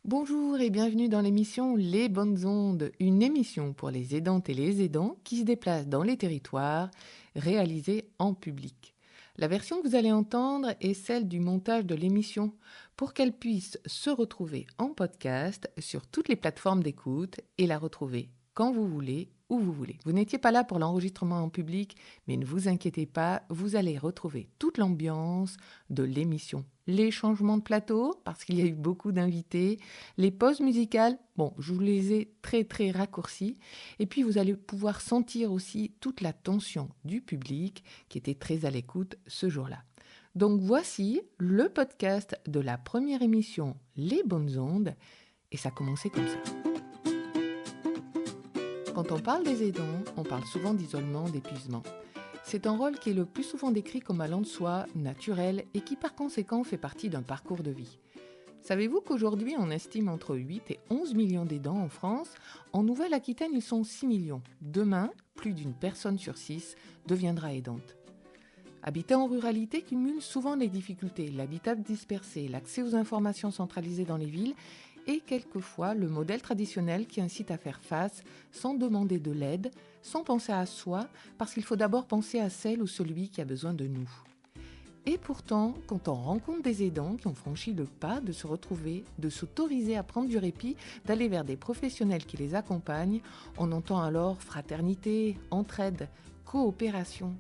Bonjour et bienvenue dans l'émission Les Bonnes Ondes, une émission pour les aidantes et les aidants qui se déplacent dans les territoires, réalisée en public. La version que vous allez entendre est celle du montage de l'émission pour qu'elle puisse se retrouver en podcast sur toutes les plateformes d'écoute et la retrouver quand vous voulez, où vous voulez. Vous n'étiez pas là pour l'enregistrement en public, mais ne vous inquiétez pas, vous allez retrouver toute l'ambiance de l'émission. Les changements de plateau, parce qu'il y a eu beaucoup d'invités, les pauses musicales, bon, je vous les ai très raccourcies. Et puis, vous allez pouvoir sentir aussi toute la tension du public qui était très à l'écoute ce jour-là. Donc, voici le podcast de la première émission Les Bonnes Ondes. Et ça commençait comme ça. Quand on parle des aidants, on parle souvent d'isolement, d'épuisement. C'est un rôle qui est le plus souvent décrit comme allant de soi, naturel et qui par conséquent fait partie d'un parcours de vie. Savez-vous qu'aujourd'hui, on estime entre 8 et 11 millions d'aidants en France? En Nouvelle-Aquitaine, ils sont 6 millions. Demain, plus d'une personne sur 6 deviendra aidante. Habiter en ruralité cumule souvent les difficultés, l'habitat dispersé, l'accès aux informations centralisées dans les villes et quelquefois le modèle traditionnel qui incite à faire face sans demander de l'aide, sans penser à soi, parce qu'il faut d'abord penser à celle ou celui qui a besoin de nous. Et pourtant, quand on rencontre des aidants qui ont franchi le pas de se retrouver, de s'autoriser à prendre du répit, d'aller vers des professionnels qui les accompagnent, on entend alors fraternité, entraide, coopération.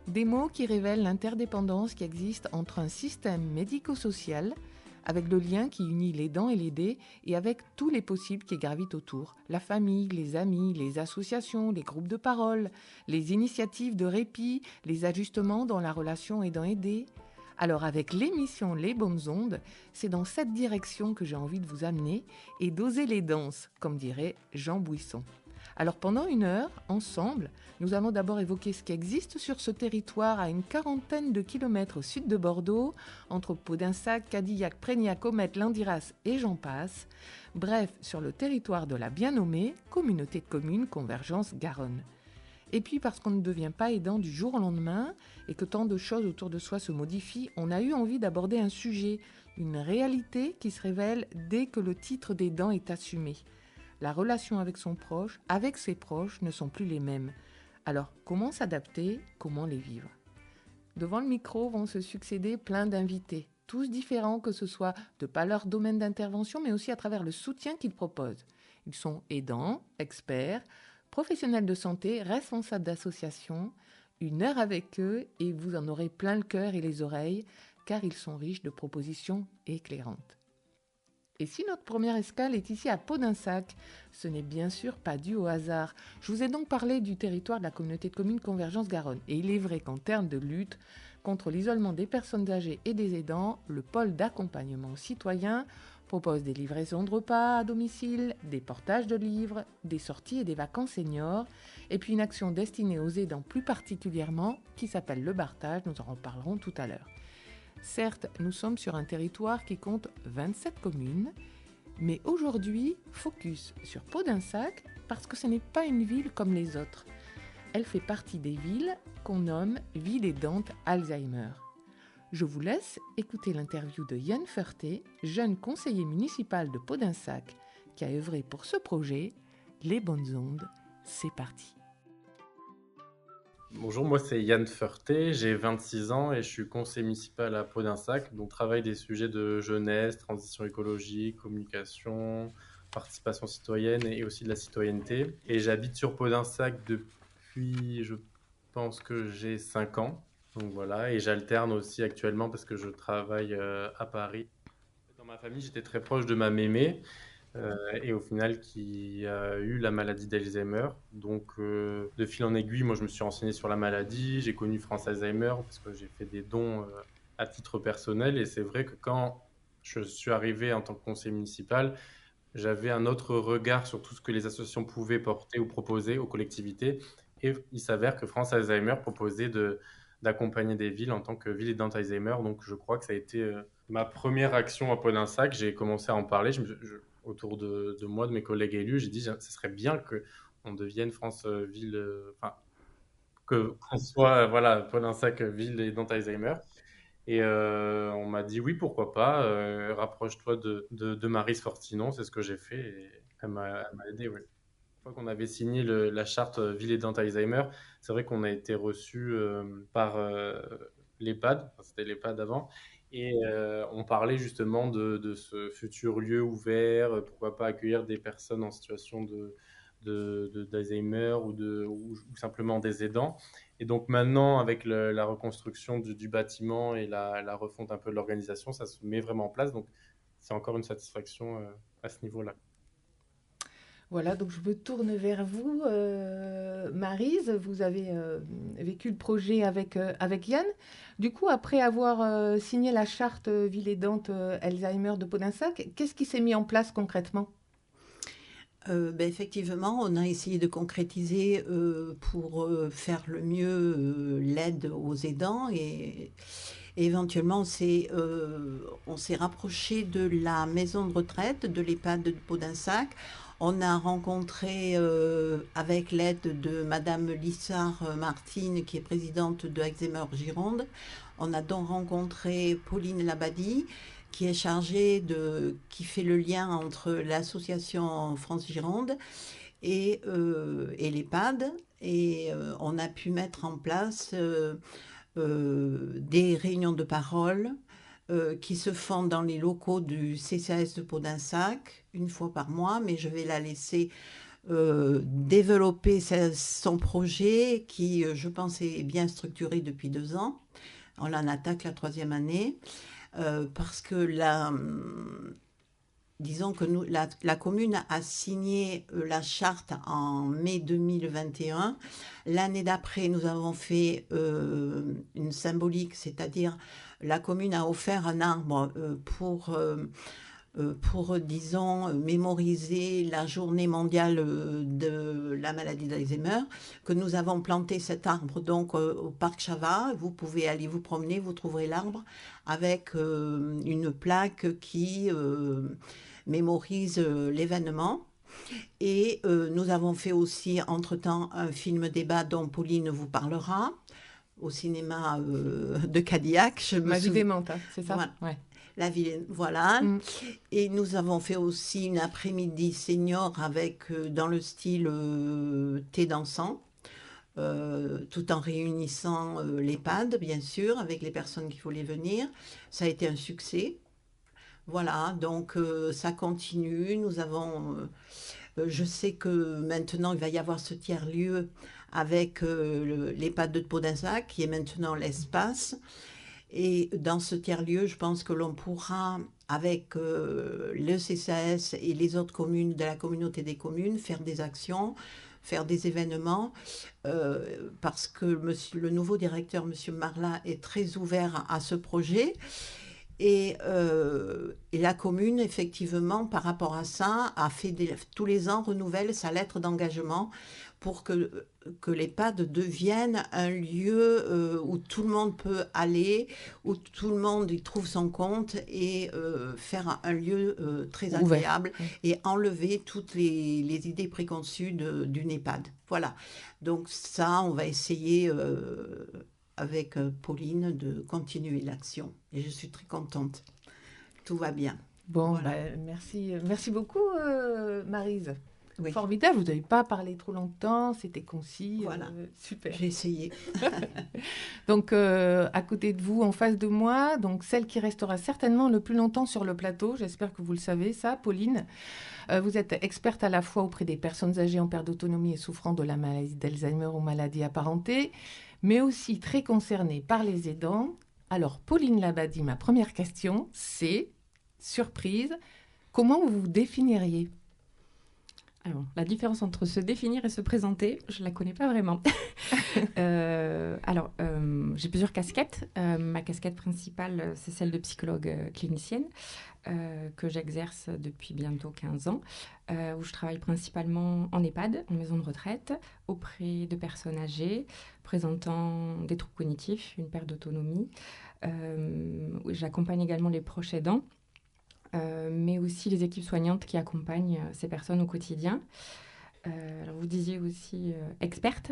Des mots qui révèlent l'interdépendance qui existe entre un système médico-social, avec le lien qui unit l'aidant et l'aidé, et avec tous les possibles qui gravitent autour. La famille, les amis, les associations, les groupes de parole, les initiatives de répit, les ajustements dans la relation aidant-aidé. Alors avec l'émission Les Bonnes Ondes, c'est dans cette direction que j'ai envie de vous amener et d'oser les danses, comme dirait Jean Bouisson. Alors pendant une heure, ensemble, nous allons d'abord évoquer ce qui existe sur ce territoire à une quarantaine de kilomètres au sud de Bordeaux, entre Podinsac, Cadillac, Prégnac, Comète, Landiras et j'en passe. Bref, sur le territoire de la bien nommée Communauté de communes Convergence Garonne. Et puis parce qu'on ne devient pas aidant du jour au lendemain et que tant de choses autour de soi se modifient, on a eu envie d'aborder un sujet, une réalité qui se révèle dès que le titre d'aidant est assumé. La relation avec son proche, avec ses proches, ne sont plus les mêmes. Alors, comment s'adapter? Comment les vivre? Devant le micro vont se succéder plein d'invités, tous différents que ce soit de par leur domaine d'intervention, mais aussi à travers le soutien qu'ils proposent. Ils sont aidants, experts, professionnels de santé, responsables d'associations. Une heure avec eux et vous en aurez plein le cœur et les oreilles, car ils sont riches de propositions éclairantes. Et si notre première escale est ici à Podinsac, ce n'est bien sûr pas dû au hasard. Je vous ai donc parlé du territoire de la communauté de communes Convergence Garonne. Et il est vrai qu'en termes de lutte contre l'isolement des personnes âgées et des aidants, le pôle d'accompagnement citoyen propose des livraisons de repas à domicile, des portages de livres, des sorties et des vacances seniors, et puis une action destinée aux aidants plus particulièrement qui s'appelle le Bartage, nous en reparlerons tout à l'heure. Certes, nous sommes sur un territoire qui compte 27 communes, mais aujourd'hui, focus sur Podinsac parce que ce n'est pas une ville comme les autres. Elle fait partie des villes qu'on nomme ville aidante Alzheimer. Je vous laisse écouter l'interview de Yann Ferté, jeune conseiller municipal de Podinsac, qui a œuvré pour ce projet. Les bonnes ondes, c'est parti. Bonjour, moi c'est Yann Ferté, j'ai 26 ans et je suis conseiller municipal à Podinsac, donc travaille des sujets de jeunesse, transition écologique, communication, participation citoyenne et aussi de la citoyenneté. Et j'habite sur Podinsac depuis, je pense que j'ai 5 ans. Donc voilà, et j'alterne aussi actuellement parce que je travaille à Paris. Dans ma famille, j'étais très proche de ma mémé et au final qui a eu la maladie d'Alzheimer. Donc de fil en aiguille, moi je me suis renseigné sur la maladie, j'ai connu France Alzheimer parce que j'ai fait des dons à titre personnel et c'est vrai que quand je suis arrivé en tant que conseiller municipal, j'avais un autre regard sur tout ce que les associations pouvaient porter ou proposer aux collectivités et il s'avère que France Alzheimer proposait d'accompagner des villes en tant que ville aidante Alzheimer. Donc je crois que ça a été ma première action à Podinsac. J'ai commencé à en parler autour de moi, de mes collègues élus. J'ai dit, ce serait bien qu'on devienne France ville, enfin, qu'on soit, voilà, Podinsac ville aidante Alzheimer. Et on m'a dit oui, pourquoi pas, rapproche-toi de Maryse Fortinon, c'est ce que j'ai fait et elle m'a aidé, oui. Une fois qu'on avait signé la charte Ville aidante Alzheimer, c'est vrai qu'on a été reçu par l'EHPAD, enfin, c'était l'EHPAD avant, et on parlait justement de ce futur lieu ouvert, pourquoi pas accueillir des personnes en situation d'Alzheimer ou simplement des aidants. Et donc maintenant, avec la reconstruction du bâtiment et la refonte un peu de l'organisation, ça se met vraiment en place. Donc c'est encore une satisfaction à ce niveau-là. Voilà, donc je me tourne vers vous, Maryse. Vous avez vécu le projet avec Yann. Du coup, après avoir signé la charte Ville aidante Alzheimer de Podinsac, qu'est-ce qui s'est mis en place concrètement? Effectivement, on a essayé de concrétiser pour faire le mieux l'aide aux aidants et éventuellement on s'est rapproché de la maison de retraite de l'EHPAD de Podinsac. On a rencontré, avec l'aide de Madame Lissard Martine, qui est présidente de Alzheimer Gironde, on a donc rencontré Pauline Labadie, qui fait le lien entre l'association France Gironde et l'EHPAD. Et on a pu mettre en place des réunions de parole qui se font dans les locaux du CCAS de Podinsac une fois par mois, mais je vais la laisser développer son projet qui, je pense, est bien structuré depuis 2 ans. On en attaque la 3e année parce que disons que la commune a signé la charte en mai 2021. L'année d'après, nous avons fait une symbolique, c'est-à-dire la commune a offert un arbre pour, disons, mémoriser la journée mondiale de la maladie d'Alzheimer, que nous avons planté cet arbre donc au parc Chavat. Vous pouvez aller vous promener, vous trouverez l'arbre avec une plaque qui mémorise l'événement. Et nous avons fait aussi, entre-temps, un film débat dont Pauline vous parlera, au cinéma de Cadillac. Ma vie démente, hein, c'est ça? Voilà. Ouais. La ville, voilà. Mm. Et nous avons fait aussi une après-midi senior avec, dans le style thé dansant, tout en réunissant l'EHPAD, bien sûr, avec les personnes qui voulaient venir. Ça a été un succès. Voilà, donc ça continue. Je sais que maintenant il va y avoir ce tiers-lieu avec l'EHPAD de Podinsac, qui est maintenant l'espace. Et dans ce tiers-lieu, je pense que l'on pourra, avec le CCAS et les autres communes de la communauté des communes, faire des actions, faire des événements, parce que le nouveau directeur, M. Marla, est très ouvert à ce projet. Et la commune, effectivement, par rapport à ça, tous les ans renouvelle sa lettre d'engagement pour que l'EHPAD devienne un lieu où tout le monde peut aller, où tout le monde y trouve son compte et faire un lieu très agréable et enlever toutes les idées préconçues d'une EHPAD. Voilà. Donc ça, on va essayer avec Pauline de continuer l'action. Et je suis très contente. Tout va bien. Bon, Voilà. merci beaucoup, Maryse. Oui. Formidable, vous n'avez pas parlé trop longtemps, c'était concis. Voilà. Super. J'ai essayé. Donc, à côté de vous, en face de moi, donc celle qui restera certainement le plus longtemps sur le plateau, j'espère que vous le savez, ça, Pauline. Vous êtes experte à la fois auprès des personnes âgées en perte d'autonomie et souffrant de la maladie d'Alzheimer ou maladie apparentée, mais aussi très concernée par les aidants. Alors, Pauline Labadie, ma première question, c'est, surprise, comment vous vous définiriez ? Alors, la différence entre se définir et se présenter, je ne la connais pas vraiment. J'ai plusieurs casquettes. Ma casquette principale, c'est celle de psychologue clinicienne, que j'exerce depuis bientôt 15 ans, où je travaille principalement en EHPAD, en maison de retraite, auprès de personnes âgées, présentant des troubles cognitifs, une perte d'autonomie. J'accompagne également les proches aidants, mais aussi les équipes soignantes qui accompagnent ces personnes au quotidien. Alors vous disiez aussi experte.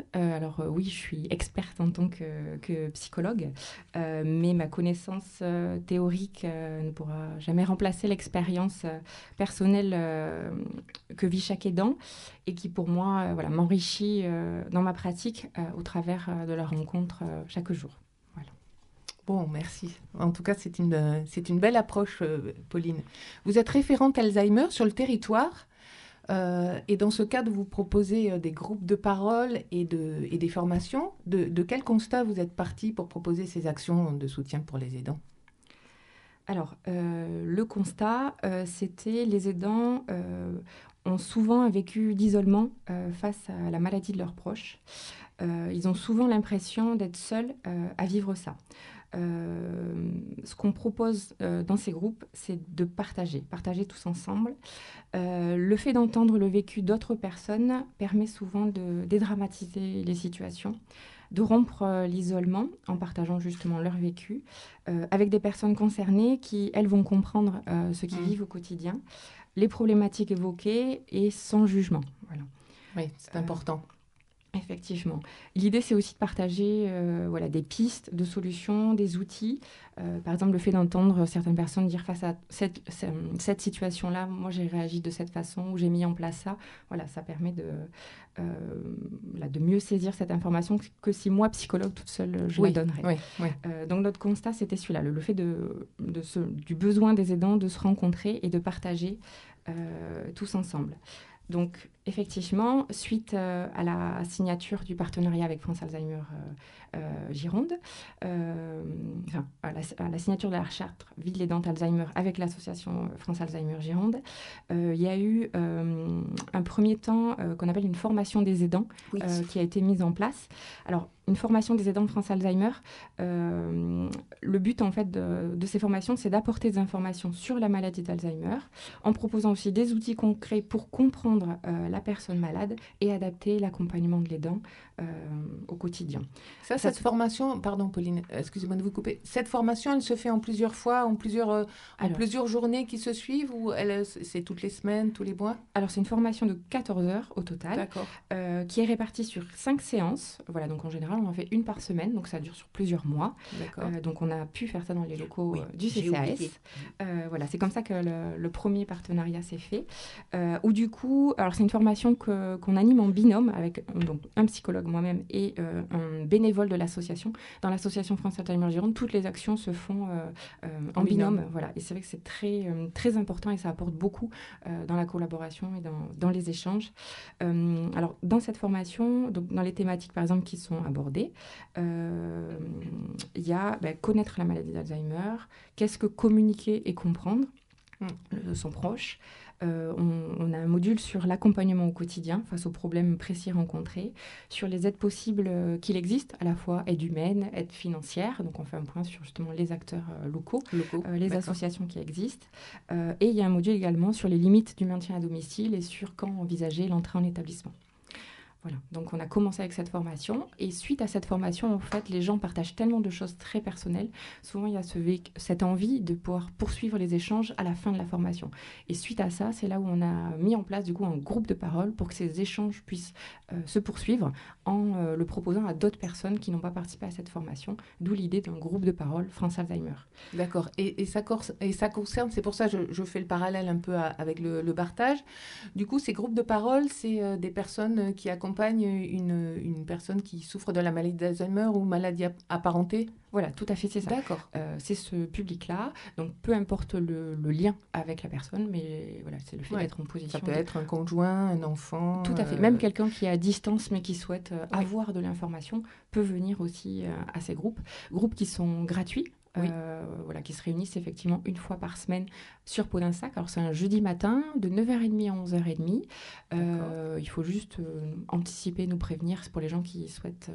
Oui, je suis experte en tant que psychologue, mais ma connaissance théorique ne pourra jamais remplacer l'expérience personnelle que vit chaque aidant et qui pour moi m'enrichit dans ma pratique au travers de la rencontre chaque jour. Voilà. Bon, merci. En tout cas, c'est une belle approche, Pauline. Vous êtes référente Alzheimer sur le territoire. Et dans ce cadre, vous proposez des groupes de parole et des formations. De quel constat vous êtes partie pour proposer ces actions de soutien pour les aidants ? Alors, le constat, c'était les aidants ont souvent un vécu d'isolement face à la maladie de leurs proches. Ils ont souvent l'impression d'être seuls à vivre ça. Ce qu'on propose dans ces groupes, c'est de partager tous ensemble. Le fait d'entendre le vécu d'autres personnes permet souvent de dédramatiser les situations, de rompre l'isolement en partageant justement leur vécu avec des personnes concernées qui, elles, vont comprendre ce qu'ils vivent au quotidien, les problématiques évoquées et sans jugement. Voilà. Oui, c'est important. Effectivement. L'idée, c'est aussi de partager des pistes de solutions, des outils. Par exemple, le fait d'entendre certaines personnes dire face à cette situation-là, moi, j'ai réagi de cette façon ou j'ai mis en place ça. Voilà, ça permet de mieux saisir cette information que si moi, psychologue, toute seule, je la donnerais. Oui. Donc, notre constat, c'était celui-là, le fait du besoin des aidants de se rencontrer et de partager tous ensemble. Donc, effectivement, suite à la signature du partenariat avec France Alzheimer Gironde, à la signature de la charte Ville aidante Alzheimer avec l'association France Alzheimer Gironde, il y a eu un premier temps qu'on appelle une formation des aidants qui a été mise en place. Alors, une formation des aidants de France Alzheimer, le but en fait de ces formations, c'est d'apporter des informations sur la maladie d'Alzheimer, en proposant aussi des outils concrets pour comprendre la personne malade et adapter l'accompagnement de l'aidant au quotidien. Cette formation, pardon Pauline, excusez-moi de vous couper, cette formation, elle se fait en plusieurs fois, en plusieurs journées qui se suivent ou c'est toutes les semaines, tous les mois ? Alors c'est une formation de 14 heures au total, qui est répartie sur 5 séances. Voilà, donc en général, on en fait une par semaine, donc ça dure sur plusieurs mois. Donc on a pu faire ça dans les locaux du CCAS. Voilà, c'est comme ça que le premier partenariat s'est fait. Où du coup, alors c'est une formation qu'on anime en binôme avec donc, un psychologue, moi-même, et un bénévole de l'association. Dans l'association France Alzheimer Gironde, toutes les actions se font en binôme. Voilà. Et c'est vrai que c'est très, très important et ça apporte beaucoup dans la collaboration et dans les échanges. Alors, dans cette formation, donc, dans les thématiques, par exemple, qui sont abordées, il y a connaître la maladie d'Alzheimer, qu'est-ce que communiquer et comprendre de son proche. On a un module sur l'accompagnement au quotidien face aux problèmes précis rencontrés, sur les aides possibles qu'il existe, à la fois aide humaine, aide financière, donc on fait un point sur justement les acteurs locaux, les associations qui existent, et il y a un module également sur les limites du maintien à domicile et sur quand envisager l'entrée en établissement. Voilà, donc on a commencé avec cette formation et suite à cette formation, en fait, les gens partagent tellement de choses très personnelles. Souvent, il y a cette envie de pouvoir poursuivre les échanges à la fin de la formation. Et suite à ça, c'est là où on a mis en place du coup un groupe de parole pour que ces échanges puissent se poursuivre en le proposant à d'autres personnes qui n'ont pas participé à cette formation. D'où l'idée d'un groupe de parole France Alzheimer. D'accord. Et ça concerne, c'est pour ça que je fais le parallèle un peu avec le partage. Du coup, ces groupes de parole, c'est des personnes qui accompagnent une personne qui souffre de la maladie d'Alzheimer ou maladie apparentée. Voilà, tout à fait, c'est ça. D'accord. C'est ce public-là, donc peu importe le lien avec la personne, mais voilà, c'est le fait d'être en position. Ça peut être un conjoint, un enfant. Tout à fait. Même quelqu'un qui est à distance mais qui souhaite avoir de l'information peut venir aussi à ces groupes qui sont gratuits. Qui se réunissent effectivement une fois par semaine sur Pau-d'Insac. Alors c'est un jeudi matin de 9h30 à 11h30. Il faut juste anticiper, nous prévenir, c'est pour les gens qui souhaitent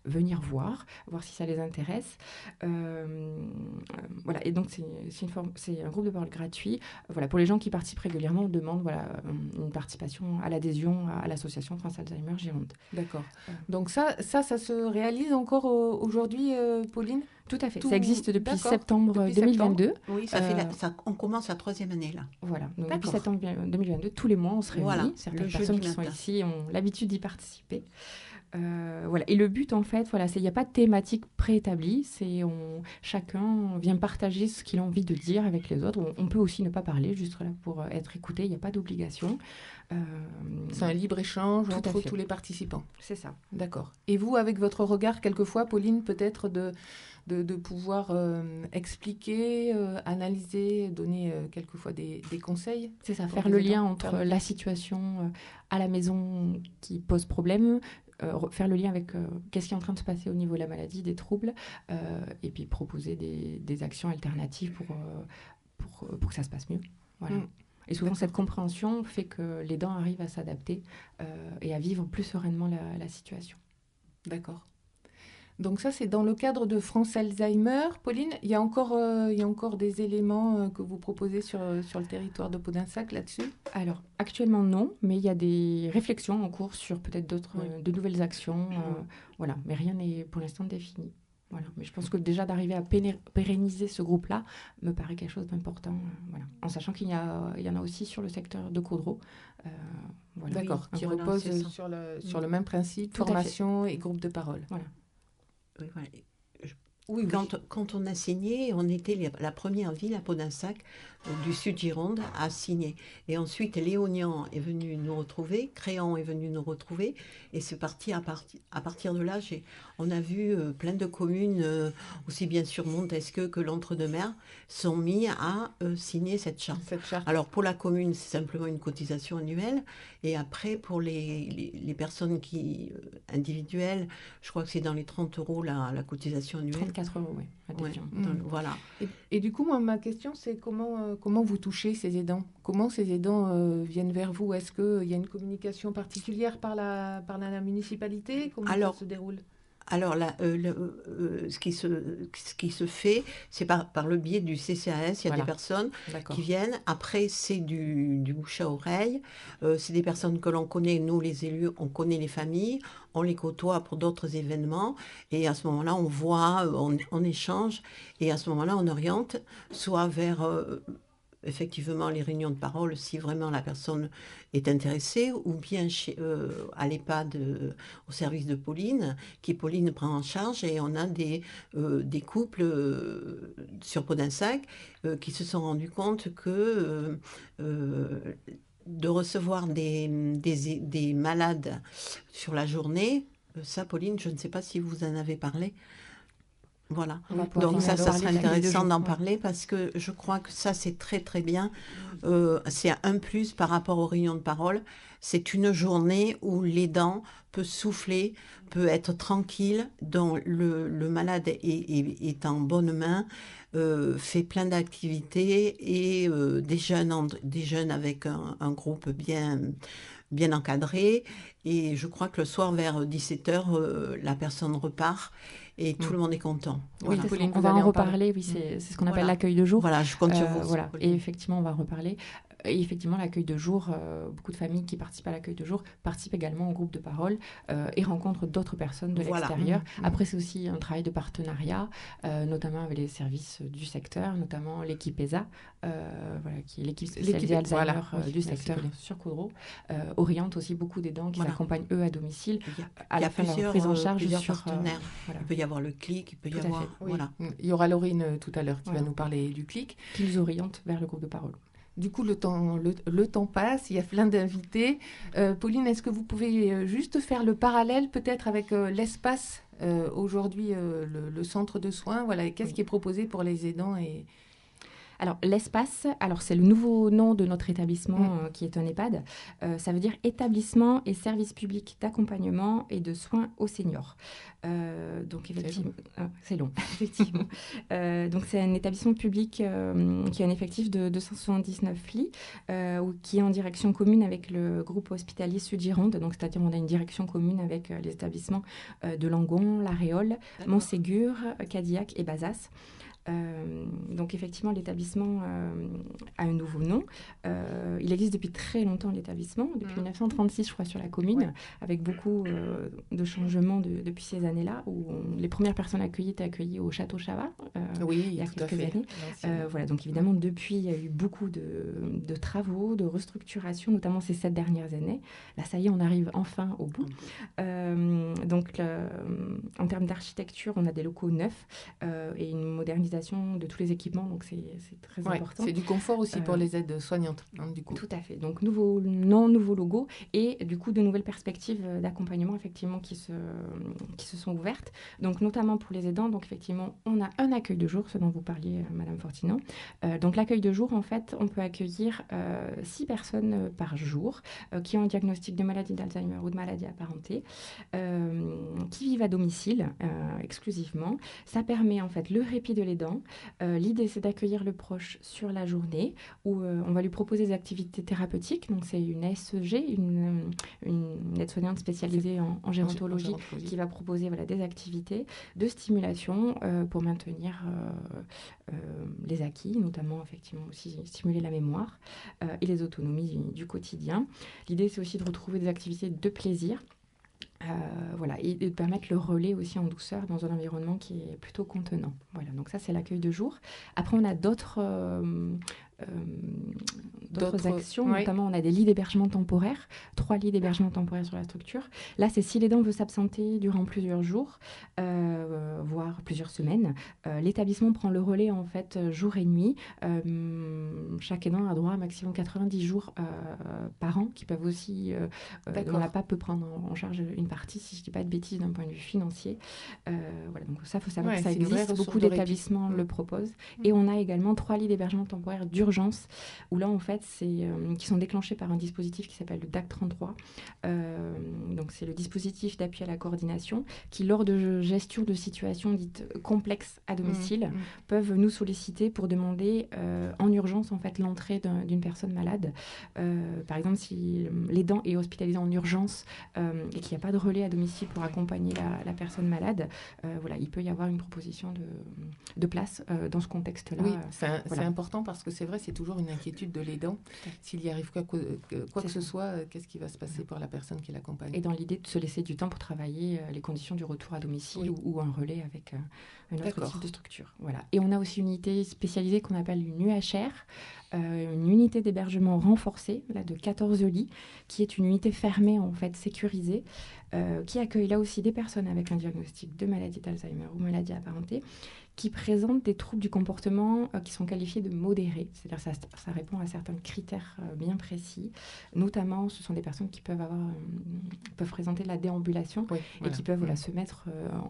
venir voir si ça les intéresse. Et donc c'est un groupe de parole gratuit. Pour les gens qui participent régulièrement, on demande une participation à l'adhésion à l'association France Alzheimer Gironde. D'accord. Donc ça se réalise encore aujourd'hui, Pauline ? Tout à fait. Ça existe depuis septembre Depuis 2022. Oui, on commence la 3e année là. Voilà. Donc, depuis septembre 2022, tous les mois, on se réunit. Voilà. Certaines personnes qui sont ici ont l'habitude d'y participer. Voilà. Et le but, en fait, il n'y a pas de thématique préétablie. Chacun vient partager ce qu'il a envie de dire avec les autres. On peut aussi ne pas parler, juste là pour être écouté. Il n'y a pas d'obligation. C'est un libre-échange entre tous les participants. C'est ça. D'accord. Et vous, avec votre regard, quelquefois, Pauline, peut-être de pouvoir expliquer, analyser, donner quelquefois des conseils. C'est ça, faire le lien entre la situation à la maison qui pose problème, faire le lien avec qu'est-ce qui est en train de se passer au niveau de la maladie, des troubles, et puis proposer des actions alternatives pour que ça se passe mieux. Voilà. Et souvent, cette compréhension fait que l'aidant arrive à s'adapter et à vivre plus sereinement la situation. D'accord. Donc ça, c'est dans le cadre de France Alzheimer. Pauline, il y a encore des éléments que vous proposez sur le territoire de Podensac là-dessus ? Alors, actuellement, non, mais il y a des réflexions en cours sur peut-être de nouvelles actions. Voilà, mais rien n'est pour l'instant défini. Voilà. Mais je pense que déjà d'arriver à pérenniser ce groupe-là me paraît quelque chose d'important. Voilà. En sachant qu'il y en a aussi sur le secteur de Caudreau. Voilà. D'accord, qui repose sur le même principe, formation et groupe de parole. Voilà. Oui, quand on a signé, on était la première ville à Podensac du Sud Gironde à signer. Et ensuite, Léognan est venu nous retrouver, Créan est venu nous retrouver, et c'est parti à partir de là. On a vu plein de communes, aussi bien sur Montesquieu que l'Entre-deux-Mers, sont mis à signer cette charte. Alors pour la commune, c'est simplement une cotisation annuelle, et après pour les personnes individuelles, je crois que c'est dans les 30 € la cotisation annuelle. 34 €, oui. Voilà. Et du coup, moi, ma question, c'est comment vous touchez ces aidants ? Comment ces aidants viennent vers vous ? Est-ce qu'il y a une communication particulière par la municipalité ? Comment ça se déroule ? Alors, ce qui se fait, c'est par le biais du CCAS. Il y a des personnes qui viennent. Après, c'est du bouche à oreille. C'est des personnes que l'on connaît. Nous, les élus, on connaît les familles. On les côtoie pour d'autres événements. Et à ce moment-là, on voit, on échange. Et à ce moment-là, on oriente soit vers... effectivement, les réunions de parole, si vraiment la personne est intéressée, ou bien à l'EHPAD, au service de Pauline, Pauline prend en charge, et on a des couples sur Podensac qui se sont rendus compte que de recevoir des malades sur la journée, ça, Pauline, je ne sais pas si vous en avez parlé. Voilà. Donc ça serait intéressant d'en parler parce que je crois que ça, c'est très, très bien. C'est un plus par rapport aux réunions de parole. C'est une journée où l'aidant peut souffler, peut être tranquille, dont le malade est en bonne main, fait plein d'activités et des jeunes avec un groupe bien encadré. Et je crois que le soir, vers 17h, la personne repart. Et tout le monde est content. Oui, voilà. Pauline, on va en reparler. Oui, c'est ce qu'on appelle l'accueil de jour. Voilà, je compte sur vous. Voilà. Et effectivement, on va en reparler. Et effectivement, l'accueil de jour, beaucoup de familles qui participent à l'accueil de jour participent également au groupe de parole et rencontrent d'autres personnes de l'extérieur. Après, c'est aussi un travail de partenariat, notamment avec les services du secteur, notamment l'équipe ESA, qui est l'équipe spécialisée Alzheimer du secteur sur Caudreau, oriente aussi beaucoup d'aidants qui accompagnent eux à domicile à la fin de leur prise en charge sur partenaires. Il peut y avoir le CLIC, il peut y avoir... Voilà. Il y aura Laurine tout à l'heure qui va nous parler du CLIC. Qui nous oriente vers le groupe de parole. Du coup, le temps passe, il y a plein d'invités. Pauline, est-ce que vous pouvez juste faire le parallèle peut-être avec l'espace aujourd'hui, le centre de soins, voilà, qu'est-ce qui est proposé pour les aidants Alors, l'espace, c'est le nouveau nom de notre établissement qui est un EHPAD. Ça veut dire établissement et service public d'accompagnement et de soins aux seniors. Donc, effectivement, c'est long, effectivement. Donc, c'est un établissement public qui a un effectif de 279 lits, qui est en direction commune avec le groupe hospitalier Sud-Gironde. Donc, c'est-à-dire, on a une direction commune avec les établissements de Langon, La Réole, Montségur, Cadillac et Bazas. Donc effectivement, l'établissement a un nouveau nom. Il existe depuis très longtemps, l'établissement, depuis 1936, je crois, sur la commune, avec beaucoup de changements depuis ces années-là, où les premières personnes accueillies étaient accueillies au Château Chavat, il y a quelques années. Voilà, donc évidemment, depuis, il y a eu beaucoup de travaux, de restructuration, notamment ces 7 dernières années. Là, ça y est, on arrive enfin au bout. Donc, en termes d'architecture, on a des locaux neufs et une modernisation de tous les équipements, donc c'est très important. C'est du confort aussi pour les aides soignantes, du coup. Tout à fait. Donc, nouveau logo et du coup, de nouvelles perspectives d'accompagnement, effectivement, qui se sont ouvertes. Donc, notamment pour les aidants, donc effectivement, on a un accueil de jour, ce dont vous parliez, Madame Fortinon. Donc, l'accueil de jour, en fait, on peut accueillir 6 personnes par jour qui ont un diagnostic de maladie d'Alzheimer ou de maladie apparentée, qui vivent à domicile exclusivement. Ça permet, en fait, le répit de l'aidant. L'idée, c'est d'accueillir le proche sur la journée où on va lui proposer des activités thérapeutiques. Donc, c'est une ASEG, une aide-soignante spécialisée en gérontologie qui va proposer des activités de stimulation pour maintenir les acquis, notamment effectivement aussi stimuler la mémoire et les autonomies du quotidien. L'idée, c'est aussi de retrouver des activités de plaisir. Et de permettre le relais aussi en douceur dans un environnement qui est plutôt contenant. Voilà, donc ça, c'est l'accueil de jour. Après, on a d'autres actions, notamment on a des lits d'hébergement temporaire, 3 lits d'hébergement temporaire sur la structure. Là, c'est si l'aidant veut s'absenter durant plusieurs jours, voire plusieurs semaines, l'établissement prend le relais en fait jour et nuit. Chaque aidant a droit à maximum 90 jours par an, qui peuvent aussi, dont la PAP peut prendre en charge une partie, si je ne dis pas de bêtises, d'un point de vue financier. Donc ça, il faut savoir que ça existe, beaucoup d'établissements le proposent. Et on a également 3 lits d'hébergement temporaire d'urgence, où là, en fait, qui sont déclenchés par un dispositif qui s'appelle le DAC 33. Donc, c'est le dispositif d'appui à la coordination qui, lors de gestion de situations dites complexes à domicile, peuvent nous solliciter pour demander en urgence, en fait, l'entrée d'une personne malade. Par exemple, si l'aidant est hospitalisé en urgence et qu'il n'y a pas de relais à domicile pour accompagner la personne malade, il peut y avoir une proposition de place dans ce contexte-là. Oui, c'est important parce que c'est vrai, c'est toujours une inquiétude de l'aidant. S'il y arrive quoi que ce soit, qu'est-ce qui va se passer pour la personne qui l'accompagne? Et dans l'idée de se laisser du temps pour travailler les conditions du retour à domicile ou un relais avec un autre type de structure. Voilà. Et on a aussi une unité spécialisée qu'on appelle une UHR, une unité d'hébergement renforcée de 14 lits, qui est une unité fermée, en fait, sécurisée, qui accueille là aussi des personnes avec un diagnostic de maladie d'Alzheimer ou maladie apparentée, qui présentent des troubles du comportement qui sont qualifiés de modérés. C'est-à-dire que ça répond à certains critères bien précis. Notamment, ce sont des personnes qui peuvent présenter de la déambulation et qui peuvent se mettre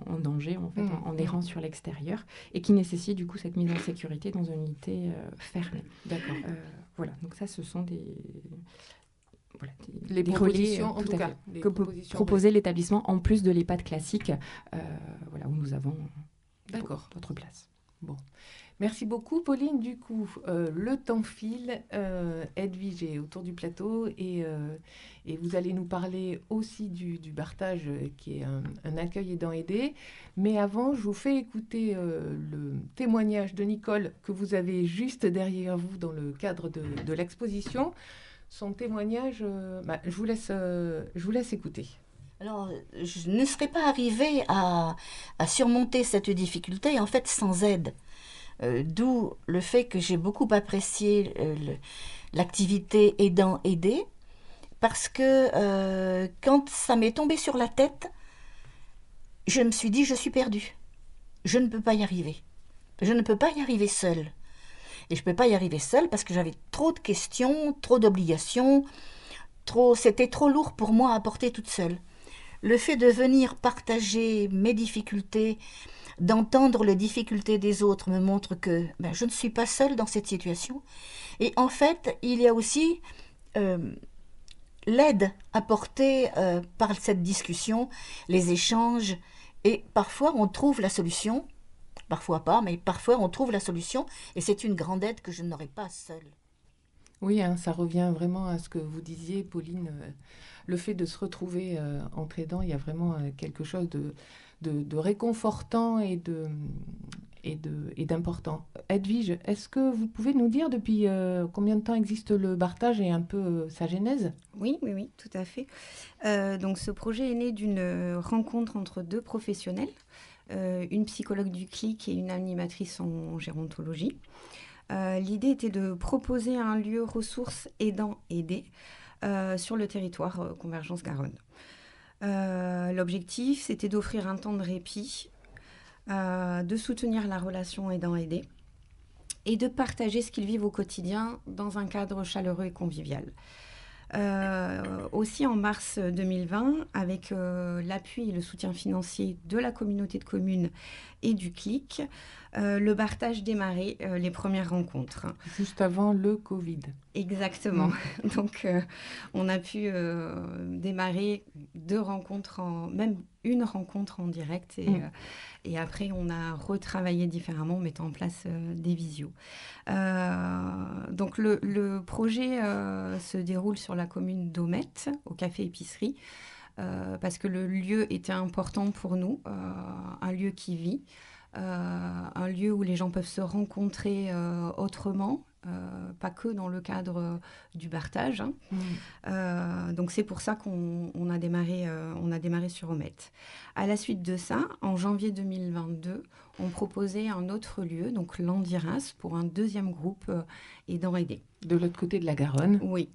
en danger en fait, en errant sur l'extérieur et qui nécessitent du coup cette mise en sécurité dans une unité fermée. D'accord. Donc ça, ce sont des propositions, relais, en tout cas, que peut proposer l'établissement en plus de l'EHPAD classique, où nous avons notre place. Bon. Merci beaucoup, Pauline. Du coup, le temps file. Edwige est autour du plateau et vous allez nous parler aussi du Bartage, qui est un accueil aidant aidé. Mais avant, je vous fais écouter le témoignage de Nicole que vous avez juste derrière vous dans le cadre de l'exposition. Son témoignage, je vous laisse écouter. Alors, je ne serais pas arrivée à surmonter cette difficulté, en fait, sans aide. D'où le fait que j'ai beaucoup apprécié l'activité aidant-aidé, parce que quand ça m'est tombé sur la tête, je me suis dit, je suis perdue. Je ne peux pas y arriver. Je ne peux pas y arriver seule. Et je ne peux pas y arriver seule parce que j'avais trop de questions, trop d'obligations, c'était trop lourd pour moi à porter toute seule. Le fait de venir partager mes difficultés, d'entendre les difficultés des autres me montre que je ne suis pas seule dans cette situation. Et en fait, il y a aussi l'aide apportée par cette discussion, les échanges, et parfois on trouve la solution, parfois pas, mais parfois on trouve la solution, et c'est une grande aide que je n'aurais pas seule. Oui, ça revient vraiment à ce que vous disiez, Pauline. Le fait de se retrouver entre aidants, il y a vraiment quelque chose de réconfortant et et d'important. Edwige, est-ce que vous pouvez nous dire depuis combien de temps existe le Bartage et un peu sa genèse? Oui, tout à fait. Donc ce projet est né d'une rencontre entre deux professionnels, une psychologue du CLIC et une animatrice en gérontologie. L'idée était de proposer un lieu ressources aidant-aidé sur le territoire Convergence-Garonne. L'objectif, c'était d'offrir un temps de répit, de soutenir la relation aidant-aidé et de partager ce qu'ils vivent au quotidien dans un cadre chaleureux et convivial. Aussi en mars 2020, avec l'appui et le soutien financier de la communauté de communes et du CLIC, le Bartage démarrait les premières rencontres. Juste avant le Covid. Exactement. Donc, on a pu démarrer même une rencontre en direct et après, on a retravaillé différemment en mettant en place des visios. Donc, le projet se déroule sur la commune d'Aumette, au Café Épicerie, parce que le lieu était important pour nous, un lieu qui vit, un lieu où les gens peuvent se rencontrer autrement, pas que dans le cadre du Bartage. Donc c'est pour ça qu'on a démarré sur Aumette. À la suite de ça, en janvier 2022, on proposait un autre lieu, donc l'Andiras, pour un deuxième groupe aidant-aidé. De l'autre côté de la Garonne. Oui.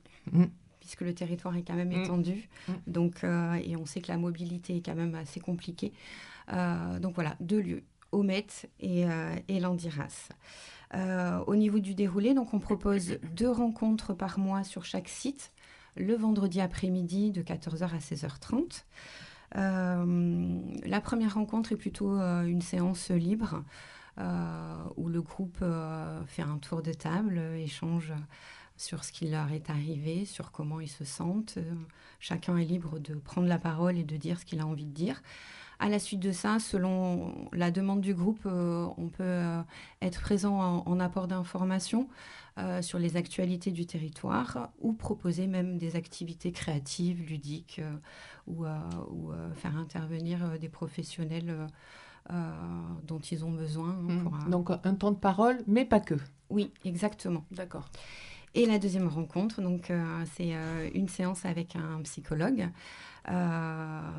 Puisque le territoire est quand même étendu. Donc, et on sait que la mobilité est quand même assez compliquée. Donc voilà, 2 lieux, Aumette et l'Andiras. Au niveau du déroulé, donc on propose 2 rencontres par mois sur chaque site, le vendredi après-midi de 14h à 16h30. La première rencontre est plutôt une séance libre où le groupe fait un tour de table, échange sur ce qui leur est arrivé, sur comment ils se sentent. Chacun est libre de prendre la parole et de dire ce qu'il a envie de dire. À la suite de ça, selon la demande du groupe, on peut être présent en apport d'informations sur les actualités du territoire ou proposer même des activités créatives, ludiques ou faire intervenir des professionnels dont ils ont besoin. Donc un temps de parole, mais pas que. Oui, exactement. D'accord. Et la deuxième rencontre, donc, c'est une séance avec un psychologue,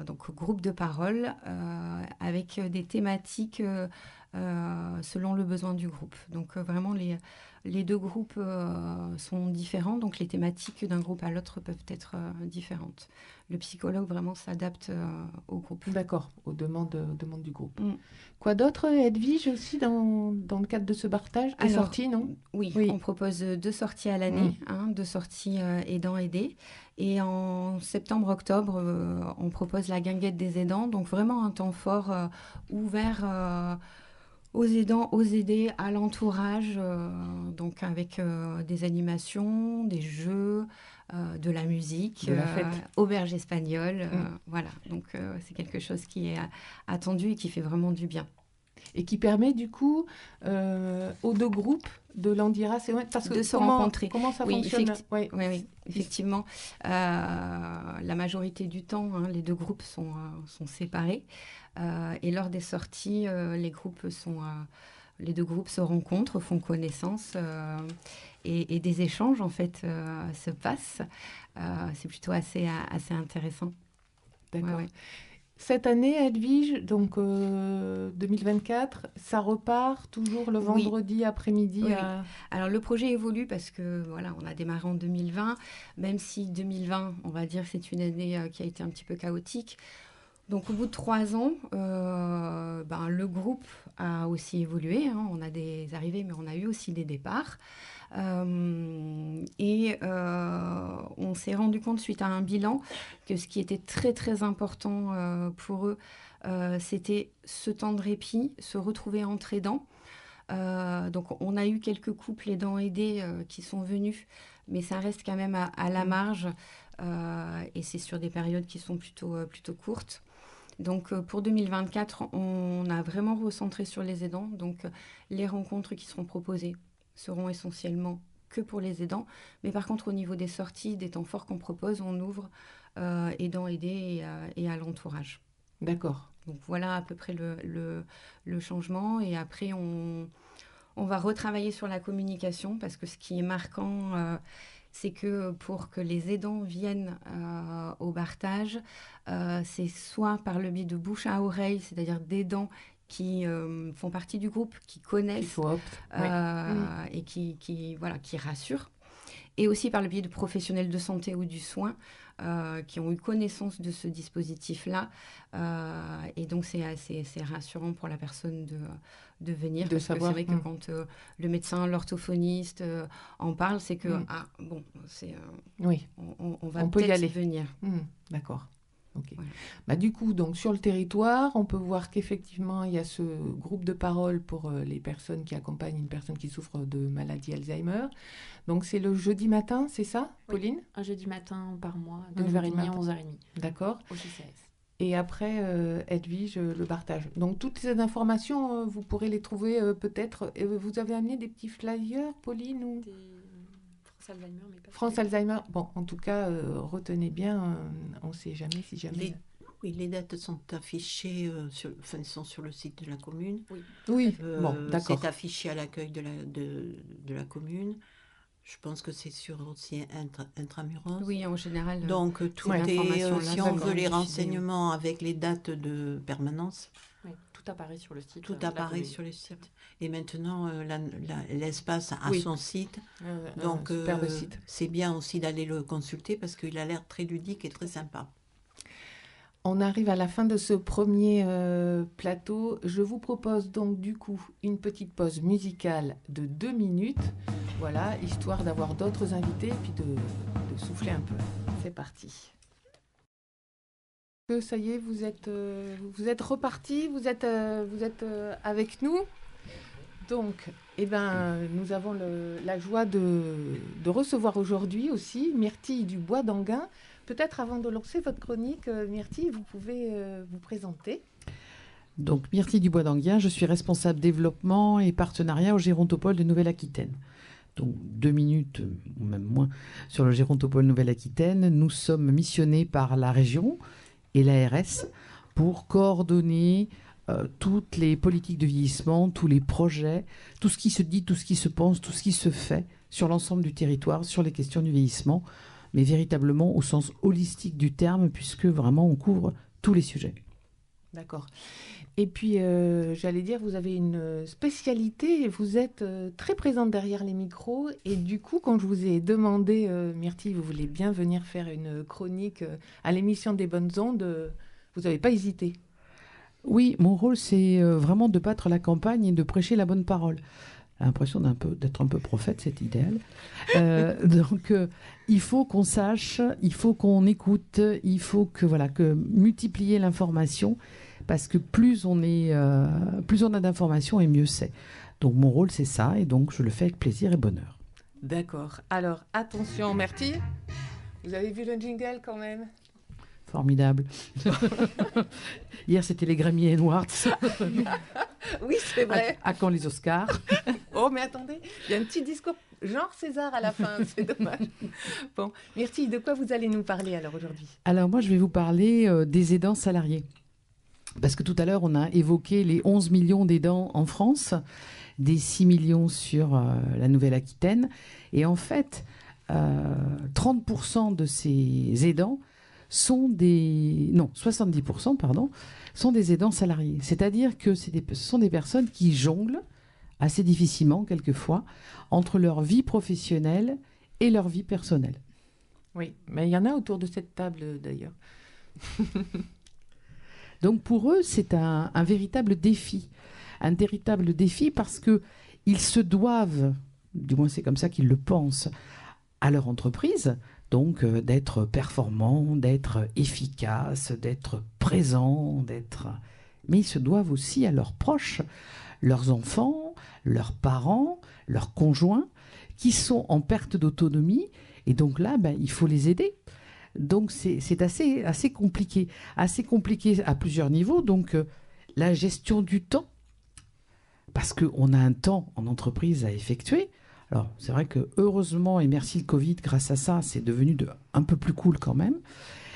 donc groupe de parole, avec des thématiques selon le besoin du groupe. Donc vraiment, les 2 groupes sont différents, donc les thématiques d'un groupe à l'autre peuvent être différentes. Le psychologue vraiment s'adapte au groupe. D'accord, aux demandes du groupe. Quoi d'autre, Edwige, aussi dans le cadre de ce Bartage? Des sorties, non? Oui, on propose 2 sorties à l'année, 2 sorties aidant-aidés. Et en septembre-octobre, on propose la guinguette des aidants, donc vraiment un temps fort ouvert aux aidants, aux aidés, à l'entourage, donc avec des animations, des jeux, de la musique, de la fête. Auberge espagnole, voilà. Donc c'est quelque chose qui est attendu et qui fait vraiment du bien. Et qui permet du coup aux 2 groupes de l'Andiras de se rencontrer. Comment ça fonctionne? Oui, effectivement. La majorité du temps, les 2 groupes sont séparés. Et lors des sorties, les 2 groupes se rencontrent, font connaissance et des échanges en fait se passent. C'est plutôt assez intéressant. D'accord. Cette année, Edwige, donc 2024, ça repart toujours le vendredi après-midi. Oui. Alors le projet évolue parce que voilà, on a démarré en 2020, même si 2020, on va dire, c'est une année qui a été un petit peu chaotique. Donc au bout de 3 ans, le groupe a aussi évolué. On a des arrivées, mais on a eu aussi des départs. On s'est rendu compte suite à un bilan que ce qui était très très important pour eux, c'était ce temps de répit, se retrouver entre aidants. Donc on a eu quelques couples aidants aidés qui sont venus, mais ça reste quand même à la marge et c'est sur des périodes qui sont plutôt courtes. Donc pour 2024, on a vraiment recentré sur les aidants. Donc les rencontres qui seront proposées seront essentiellement que pour les aidants. Mais par contre, au niveau des sorties, des temps forts qu'on propose, on ouvre aidants aidés et à l'entourage. D'accord. Donc voilà à peu près le changement. Et après, on va retravailler sur la communication parce que ce qui est marquant, c'est que pour que les aidants viennent au Barthage, c'est soit par le biais de bouche à oreille, c'est-à-dire d'aidants qui font partie du groupe, qui connaissent et qui rassurent. Et aussi par le biais de professionnels de santé ou du soin qui ont eu connaissance de ce dispositif-là. Et donc, c'est rassurant pour la personne de venir. Parce que c'est vrai que quand le médecin, l'orthophoniste en parle, c'est que, on va peut y aller. venir. D'accord. Okay. Voilà. Du coup, donc, sur le territoire, on peut voir qu'effectivement, il y a ce groupe de parole pour les personnes qui accompagnent une personne qui souffre de maladie Alzheimer. Donc, c'est le jeudi matin, c'est ça, Pauline? Oui, un jeudi matin par mois, de 9h30 à 11h30. D'accord. Au CCAS. Et après, Edwige, le Barthage. Donc, toutes ces informations, vous pourrez les trouver peut-être. Vous avez amené des petits flyers, Pauline ou... France Alzheimer, mais pas France Alzheimer. Bon, en tout cas, retenez bien, on ne sait jamais si jamais... Les dates sont affichées, sont sur le site de la commune. Oui. Bon, d'accord. C'est affiché à l'accueil de la commune. Je pense que c'est sur aussi Intramuros. Oui, en général. Donc, tout est, si on veut les renseignements avec les dates de permanence. Oui, tout apparaît sur le site. Tout apparaît sur le site. Et maintenant, l'espace a son site. Donc, superbe site. C'est bien aussi d'aller le consulter parce qu'il a l'air très ludique et très sympa. On arrive à la fin de ce premier plateau. Je vous propose donc du coup une petite pause musicale de 2 minutes. Voilà, histoire d'avoir d'autres invités et puis de souffler un peu. C'est parti. Ça y est, vous êtes repartis, vous êtes avec nous. Donc, nous avons la joie de recevoir aujourd'hui aussi Myrtille du Bois d'Anguin. Peut-être avant de lancer votre chronique, Myrtille, vous pouvez vous présenter. Donc, Myrtille du Bois d'Anguin, je suis responsable développement et partenariat au Gérontopole de Nouvelle-Aquitaine. Donc, 2 minutes, ou même moins, sur le Gérontopole Nouvelle-Aquitaine. Nous sommes missionnés par la région et l'ARS pour coordonner toutes les politiques de vieillissement, tous les projets, tout ce qui se dit, tout ce qui se pense, tout ce qui se fait sur l'ensemble du territoire, sur les questions du vieillissement, mais véritablement au sens holistique du terme, puisque vraiment on couvre tous les sujets. D'accord. Et puis, j'allais dire, vous avez une spécialité, vous êtes très présente derrière les micros, et du coup, quand je vous ai demandé, Myrtille, vous voulez bien venir faire une chronique à l'émission des Bonnes Ondes, vous n'avez pas hésité. Oui, mon rôle, c'est vraiment de battre la campagne et de prêcher la bonne parole. J'ai l'impression d'être un peu prophète, c'est idéal. Donc, il faut qu'on sache, il faut qu'on écoute, il faut que multiplier l'information, parce que plus on a d'informations et mieux c'est. Donc, mon rôle, c'est ça, et donc je le fais avec plaisir et bonheur. D'accord. Alors, attention, Myrtille, vous avez vu le jingle quand même ? Formidable. Hier, c'était les Grammy Awards. Oui, c'est vrai. À quand les Oscars? Oh, mais attendez, il y a un petit discours genre César à la fin, c'est dommage. Bon, Myrtille, de quoi vous allez nous parler alors aujourd'hui? Alors moi, je vais vous parler des aidants salariés. Parce que tout à l'heure, on a évoqué les 11 millions d'aidants en France, des 6 millions sur la Nouvelle-Aquitaine. Et en fait, 30% de ces aidants sont 70%, sont des aidants salariés. C'est-à-dire que ce sont des personnes qui jonglent assez difficilement, quelquefois, entre leur vie professionnelle et leur vie personnelle. Oui, mais il y en a autour de cette table, d'ailleurs. Donc, pour eux, c'est un véritable défi. Un véritable défi parce qu'ils se doivent, du moins c'est comme ça qu'ils le pensent, à leur entreprise, donc d'être performants, d'être efficaces, d'être présents, mais ils se doivent aussi à leurs proches, leurs enfants, leurs parents, leurs conjoints, qui sont en perte d'autonomie, et donc là, il faut les aider. Donc c'est assez compliqué à plusieurs niveaux. Donc la gestion du temps, parce qu'on a un temps en entreprise à effectuer. Alors, c'est vrai que heureusement, et merci le Covid, grâce à ça, c'est devenu un peu plus cool quand même.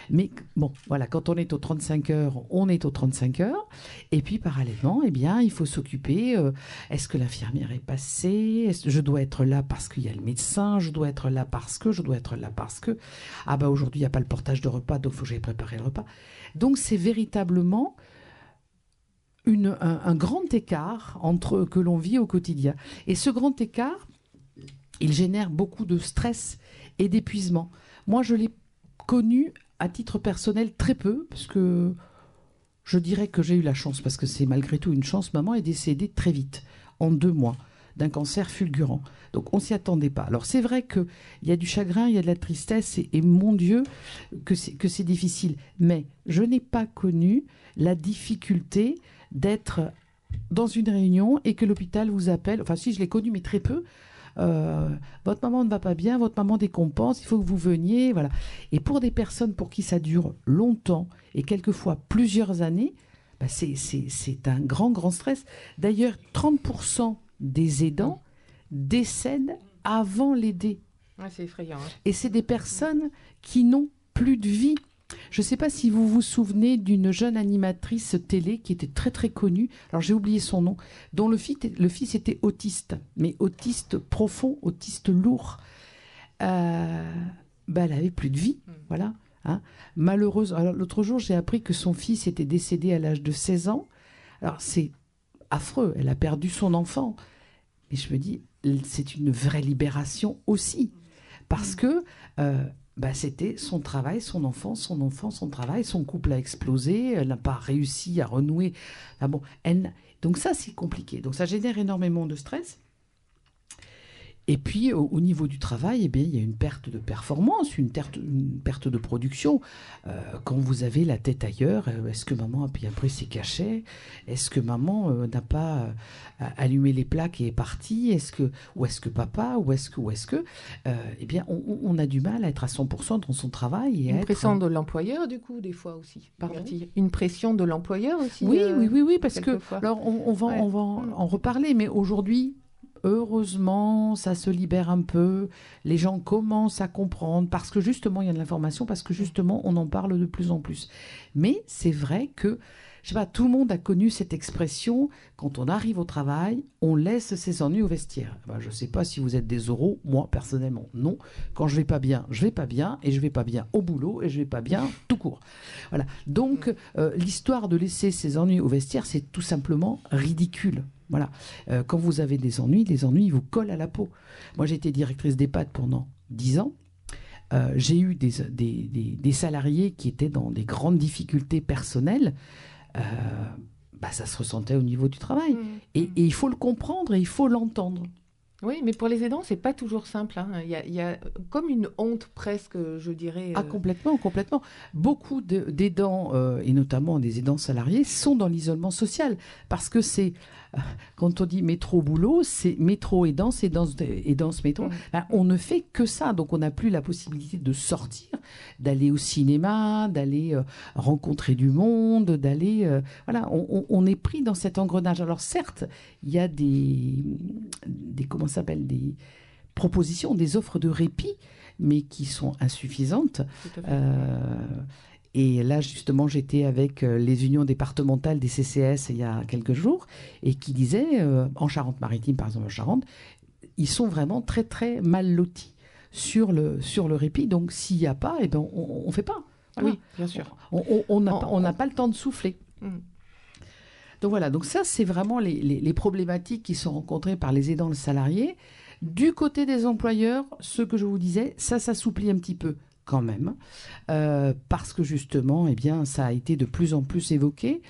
Mais bon, voilà, quand on est aux 35 heures, on est aux 35 heures. Et puis, parallèlement, eh bien, il faut s'occuper. Est-ce que l'infirmière est passée? Je dois être là parce qu'il y a le médecin. Je dois être là parce que. Ah bah aujourd'hui, il n'y a pas le portage de repas, donc il faut que j'aille préparer le repas. Donc, c'est véritablement un grand écart que l'on vit au quotidien. Et ce grand écart, il génère beaucoup de stress et d'épuisement. Moi, je l'ai connu à titre personnel très peu, parce que je dirais que j'ai eu la chance, parce que c'est malgré tout une chance. Maman est décédée très vite, en 2 mois, d'un cancer fulgurant. Donc on ne s'y attendait pas. Alors c'est vrai qu'il y a du chagrin, il y a de la tristesse, et mon Dieu, que c'est difficile. Mais je n'ai pas connu la difficulté d'être dans une réunion et que l'hôpital vous appelle. Enfin si, je l'ai connu, mais très peu. Votre maman ne va pas bien, votre maman décompense, il faut que vous veniez, voilà. Et pour des personnes pour qui ça dure longtemps et quelquefois plusieurs années, bah c'est un grand stress. D'ailleurs, 30% des aidants décèdent avant l'aider. Ouais, c'est effrayant. Hein. Et c'est des personnes qui n'ont plus de vie. Je ne sais pas si vous vous souvenez d'une jeune animatrice télé qui était très très connue, alors j'ai oublié son nom, dont le fils était autiste, mais autiste profond, autiste lourd. Elle avait plus de vie, voilà. Hein. Malheureuse. Alors, l'autre jour, j'ai appris que son fils était décédé à l'âge de 16 ans. Alors c'est affreux, elle a perdu son enfant. Et je me dis, c'est une vraie libération aussi, parce que... c'était son travail, son enfant, son travail, son couple a explosé, elle n'a pas réussi à renouer. Donc ça, c'est compliqué. Donc ça génère énormément de stress. Et puis, au niveau du travail, il y a une perte de performance, une perte de production. Quand vous avez la tête ailleurs, est-ce que maman a bien pris ses cachets? Est-ce que maman n'a pas allumé les plaques et est partie? Ou est-ce que papa? Ou est-ce que on a du mal à être à 100% dans son travail. Une pression de l'employeur, du coup, des fois aussi. Une pression de l'employeur aussi. Oui, parce que... Alors, on va en reparler, mais aujourd'hui... Heureusement, ça se libère un peu. Les gens commencent à comprendre parce que justement, il y a de l'information, parce que justement, on en parle de plus en plus. Mais c'est vrai que, je sais pas, tout le monde a connu cette expression, quand on arrive au travail, on laisse ses ennuis au vestiaire. Je ne sais pas si vous êtes des euros, moi, personnellement, non. Quand je vais pas bien, et je vais pas bien au boulot, et je vais pas bien tout court. Voilà. Donc, l'histoire de laisser ses ennuis au vestiaire, c'est tout simplement ridicule. Voilà. Quand vous avez des ennuis, les ennuis ils vous collent à la peau. Moi, j'ai été directrice d'EHPAD pendant 10 ans. J'ai eu des salariés qui étaient dans des grandes difficultés personnelles. Ça se ressentait au niveau du travail. Et il faut le comprendre et il faut l'entendre. Oui, mais pour les aidants, c'est pas toujours simple. Hein. Il y a comme une honte presque, je dirais. Ah, complètement. Beaucoup d'aidants, et notamment des aidants salariés, sont dans l'isolement social. Parce que c'est, quand on dit métro-boulot, c'est métro-aidance, aidance-métro. On ne fait que ça. Donc, on n'a plus la possibilité de sortir, d'aller au cinéma, d'aller rencontrer du monde, d'aller... on est pris dans cet engrenage. Alors, certes, il y a des propositions, des offres de répit, mais qui sont insuffisantes. Et là, justement, j'étais avec les unions départementales des CCS il y a quelques jours, et qui disaient, en Charente-Maritime, par exemple, en Charente, ils sont vraiment très, très mal lotis sur le répit. Donc, s'il n'y a pas, on ne fait pas. Voilà. Oui, bien sûr. On n'a pas le temps de souffler. Donc voilà, donc ça, c'est vraiment les problématiques qui sont rencontrées par les aidants salariés. Du côté des employeurs, ce que je vous disais, ça s'assouplit un petit peu quand même, parce que justement, ça a été de plus en plus évoqué.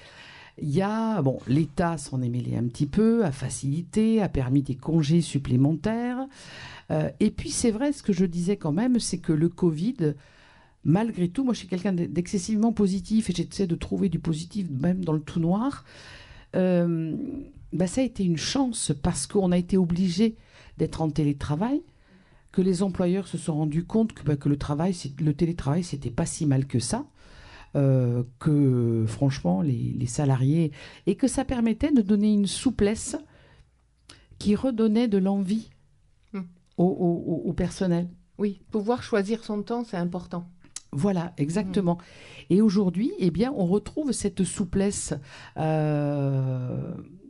L'État s'en est mêlé un petit peu, a facilité, a permis des congés supplémentaires. Et puis, c'est vrai, ce que je disais quand même, c'est que le Covid... Malgré tout, moi je suis quelqu'un d'excessivement positif et j'essaie de trouver du positif même dans le tout noir. Ça a été une chance parce qu'on a été obligé d'être en télétravail, que les employeurs se sont rendus compte que le télétravail c'était pas si mal que ça, que franchement les salariés, et que ça permettait de donner une souplesse qui redonnait de l'envie au personnel. Oui, pouvoir choisir son temps, c'est important. Voilà, exactement. Et aujourd'hui, eh bien, on retrouve cette souplesse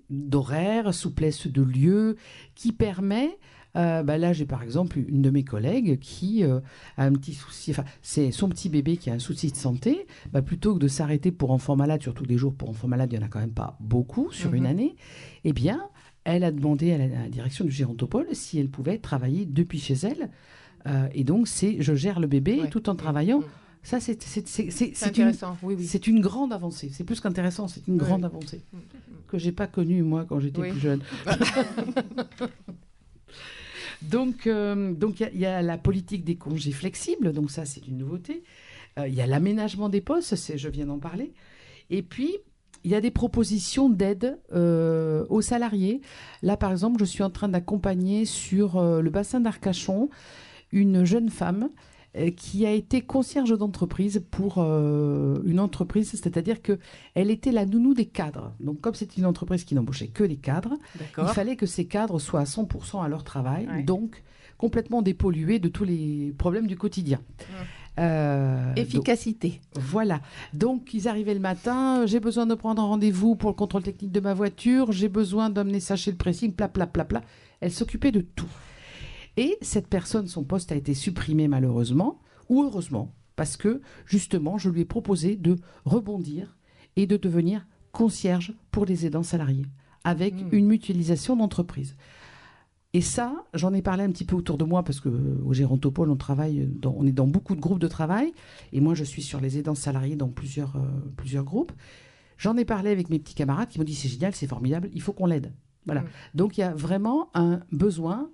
d'horaire, souplesse de lieu, qui permet... là, j'ai par exemple une de mes collègues qui a un petit souci, enfin, c'est son petit bébé qui a un souci de santé, plutôt que de s'arrêter pour enfants malades, surtout des jours pour enfants malades, il n'y en a quand même pas beaucoup sur une année, eh bien, elle a demandé à la direction du Gérontopole si elle pouvait travailler depuis chez elle. Et donc, je gère le bébé tout en travaillant. Ça, c'est intéressant. C'est une grande avancée. C'est plus qu'intéressant, c'est une grande avancée que j'ai pas connue, moi, quand j'étais plus jeune. Donc, il y a la politique des congés flexibles. Donc, ça, c'est une nouveauté. Il y a l'aménagement des postes. Je viens d'en parler. Et puis, il y a des propositions d'aide aux salariés. Là, par exemple, je suis en train d'accompagner sur le bassin d'Arcachon une jeune femme qui a été concierge d'entreprise pour une entreprise, c'est-à-dire qu'elle était la nounou des cadres. Donc, comme c'est une entreprise qui n'embauchait que les cadres, il fallait que ces cadres soient à 100% à leur travail, donc complètement dépollués de tous les problèmes du quotidien. Efficacité. Donc, voilà. Donc, ils arrivaient le matin, j'ai besoin de prendre un rendez-vous pour le contrôle technique de ma voiture, j'ai besoin d'emmener ça chez le pressing, pla. Elle s'occupait de tout. Et cette personne, son poste a été supprimé malheureusement, ou heureusement, parce que justement, je lui ai proposé de rebondir et de devenir concierge pour les aidants salariés, avec une mutualisation d'entreprise. Et ça, j'en ai parlé un petit peu autour de moi, parce qu'au Gérontopole, on est dans beaucoup de groupes de travail, et moi je suis sur les aidants salariés dans plusieurs groupes. J'en ai parlé avec mes petits camarades qui m'ont dit c'est génial, c'est formidable, il faut qu'on l'aide. Voilà. Donc il y a vraiment un besoin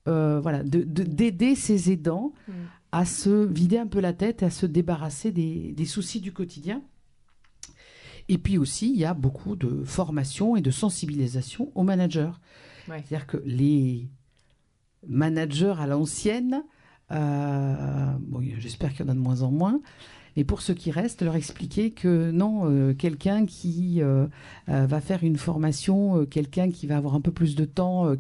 d'aider ces aidants à se vider un peu la tête, à se débarrasser des soucis du quotidien. Et puis aussi, il y a beaucoup de formation et de sensibilisation aux managers. C'est-à-dire que les managers à l'ancienne, j'espère qu'il y en a de moins en moins, mais pour ceux qui restent, leur expliquer que non, quelqu'un qui va faire une formation, quelqu'un qui va avoir un peu plus de temps,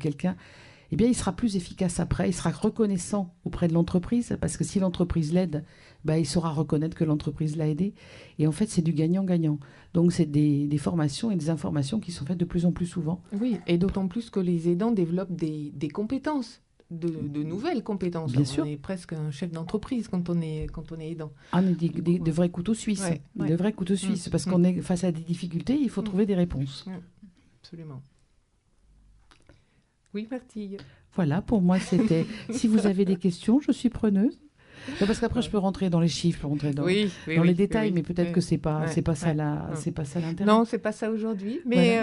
eh bien, il sera plus efficace après, il sera reconnaissant auprès de l'entreprise, parce que si l'entreprise l'aide, il saura reconnaître que l'entreprise l'a aidé. Et en fait, c'est du gagnant-gagnant. Donc, c'est des formations et des informations qui sont faites de plus en plus souvent. Oui, et d'autant plus que les aidants développent des compétences, de nouvelles compétences. Bien sûr. On est presque un chef d'entreprise quand on est aidant. Ah, mais de vrais couteaux suisses. De vrais couteaux suisses, parce qu'on est face à des difficultés, il faut trouver des réponses. Absolument. Oui, Martille. Voilà, pour moi, c'était... Si vous avez des questions, je suis preneuse. Non, parce qu'après, je peux rentrer dans les chiffres, rentrer dans les détails, mais peut-être que c'est pas ça l'intérêt. Non, c'est pas ça aujourd'hui, mais,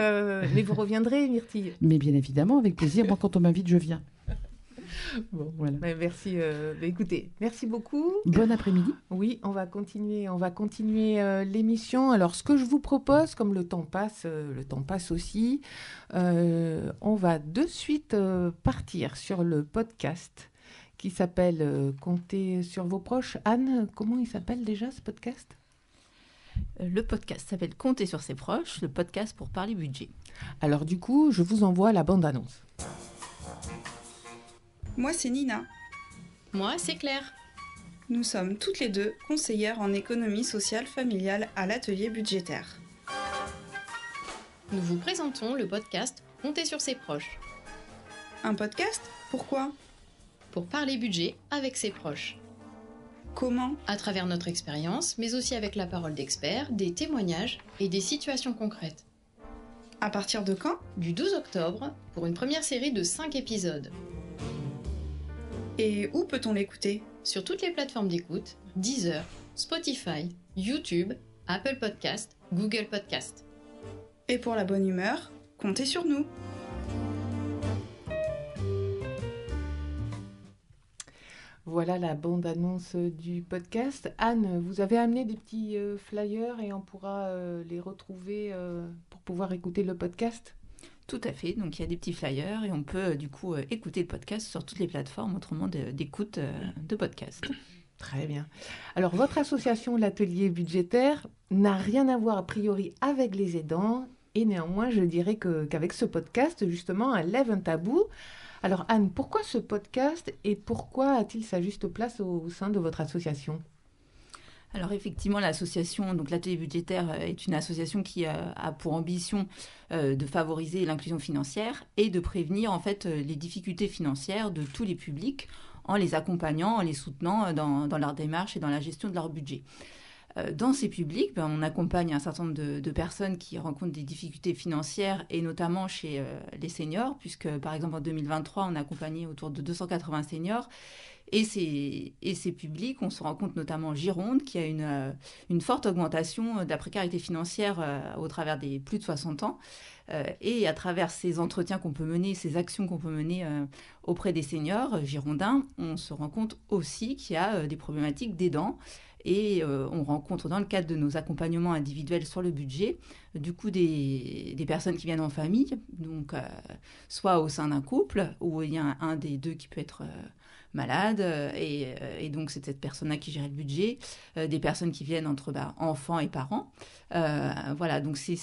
mais vous reviendrez, Myrtille. Mais bien évidemment, avec plaisir. Moi, quand on m'invite, je viens. Bon, voilà. Merci. Écoutez, merci beaucoup. Bon après-midi. Oui, on va continuer l'émission. Alors, ce que je vous propose, comme le temps passe aussi, on va de suite partir sur le podcast qui s'appelle Comptez sur vos proches. Anne, comment il s'appelle déjà ce podcast ? Le podcast s'appelle Comptez sur ses proches, le podcast pour parler budget. Alors du coup, je vous envoie la bande-annonce. Moi, c'est Nina. Moi, c'est Claire. Nous sommes toutes les deux conseillères en économie sociale familiale à l'atelier budgétaire. Nous vous présentons le podcast Comptez sur ses proches. Un podcast ? Pourquoi ? Pour parler budget avec ses proches. Comment ? À travers notre expérience, mais aussi avec la parole d'experts, des témoignages et des situations concrètes. À partir de quand ? Du 12 octobre, pour une première série de 5 épisodes. Et où peut-on l'écouter ? Sur toutes les plateformes d'écoute, Deezer, Spotify, YouTube, Apple Podcast, Google Podcast. Et pour la bonne humeur, comptez sur nous. Voilà la bande-annonce du podcast. Anne, vous avez amené des petits flyers et on pourra les retrouver pour pouvoir écouter le podcast ? Tout à fait, donc il y a des petits flyers et on peut du coup écouter le podcast sur toutes les plateformes autrement d'écoute de podcast. Très bien. Alors votre association, l'atelier budgétaire, n'a rien à voir a priori avec les aidants et néanmoins je dirais qu'avec ce podcast justement elle lève un tabou. Alors Anne, pourquoi ce podcast et pourquoi a-t-il sa juste place au sein de votre association ? Alors effectivement, l'association, donc l'atelier budgétaire, est une association qui a pour ambition de favoriser l'inclusion financière et de prévenir en fait les difficultés financières de tous les publics en les accompagnant, en les soutenant dans leur démarche et dans la gestion de leur budget. Dans ces publics, on accompagne un certain nombre de personnes qui rencontrent des difficultés financières et notamment chez les seniors, puisque par exemple en 2023, on a accompagné autour de 280 seniors. Et ces publics, on se rend compte notamment en Gironde, qu'il y a une forte augmentation de la précarité financière au travers des plus de 60 ans. Et à travers ces entretiens qu'on peut mener, ces actions qu'on peut mener auprès des seniors girondins, on se rend compte aussi qu'il y a des problématiques d'aidants. Et on rencontre dans le cadre de nos accompagnements individuels sur le budget, du coup des personnes qui viennent en famille, donc soit au sein d'un couple, où il y a un des deux qui peut être malade, et donc c'est cette personne-là qui gère le budget, des personnes qui viennent entre enfants et parents. Voilà, donc c'est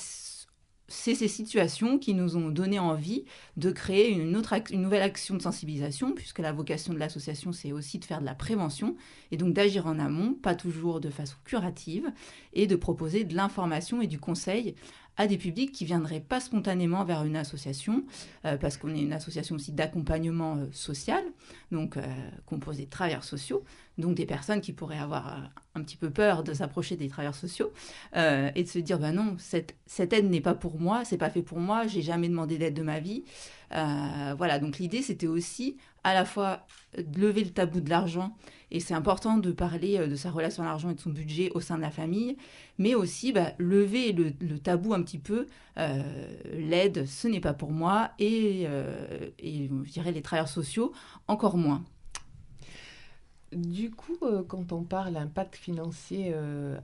ces situations qui nous ont donné envie de créer une nouvelle action de sensibilisation, puisque la vocation de l'association, c'est aussi de faire de la prévention, et donc d'agir en amont, pas toujours de façon curative, et de proposer de l'information et du conseil à des publics qui ne viendraient pas spontanément vers une association, parce qu'on est une association aussi d'accompagnement social, donc composée de travailleurs sociaux, donc des personnes qui pourraient avoir un petit peu peur de s'approcher des travailleurs sociaux et de se dire non, cette aide n'est pas pour moi, c'est pas fait pour moi, j'ai jamais demandé d'aide de ma vie. Voilà, donc l'idée c'était aussi à la fois de lever le tabou de l'argent, et c'est important de parler de sa relation à l'argent et de son budget au sein de la famille, mais aussi lever le tabou un petit peu, l'aide ce n'est pas pour moi, et je dirais les travailleurs sociaux encore moins. Du coup, quand on parle impact financier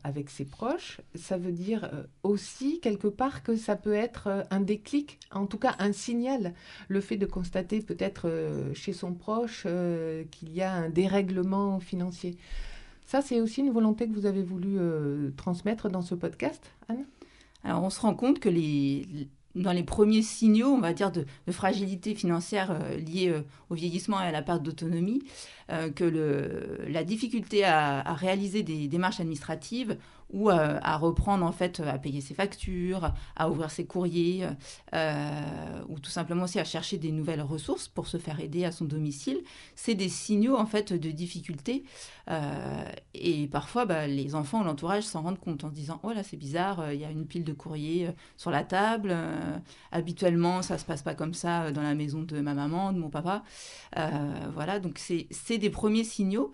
avec ses proches, ça veut dire aussi quelque part que ça peut être un déclic, en tout cas un signal. Le fait de constater peut-être chez son proche qu'il y a un dérèglement financier. Ça, c'est aussi une volonté que vous avez voulu transmettre dans ce podcast, Anne ? Alors, on se rend compte que dans les premiers signaux, on va dire, de fragilité financière liée au vieillissement et à la perte d'autonomie, que la difficulté à réaliser des démarches administratives ou à reprendre, en fait, à payer ses factures, à ouvrir ses courriers, ou tout simplement aussi à chercher des nouvelles ressources pour se faire aider à son domicile, c'est des signaux, en fait, de difficulté. Et parfois, les enfants ou l'entourage s'en rendent compte en se disant « Oh là, c'est bizarre, il y a une pile de courriers sur la table. Habituellement, ça ne se passe pas comme ça dans la maison de ma maman, de mon papa. » Voilà, donc c'est des premiers signaux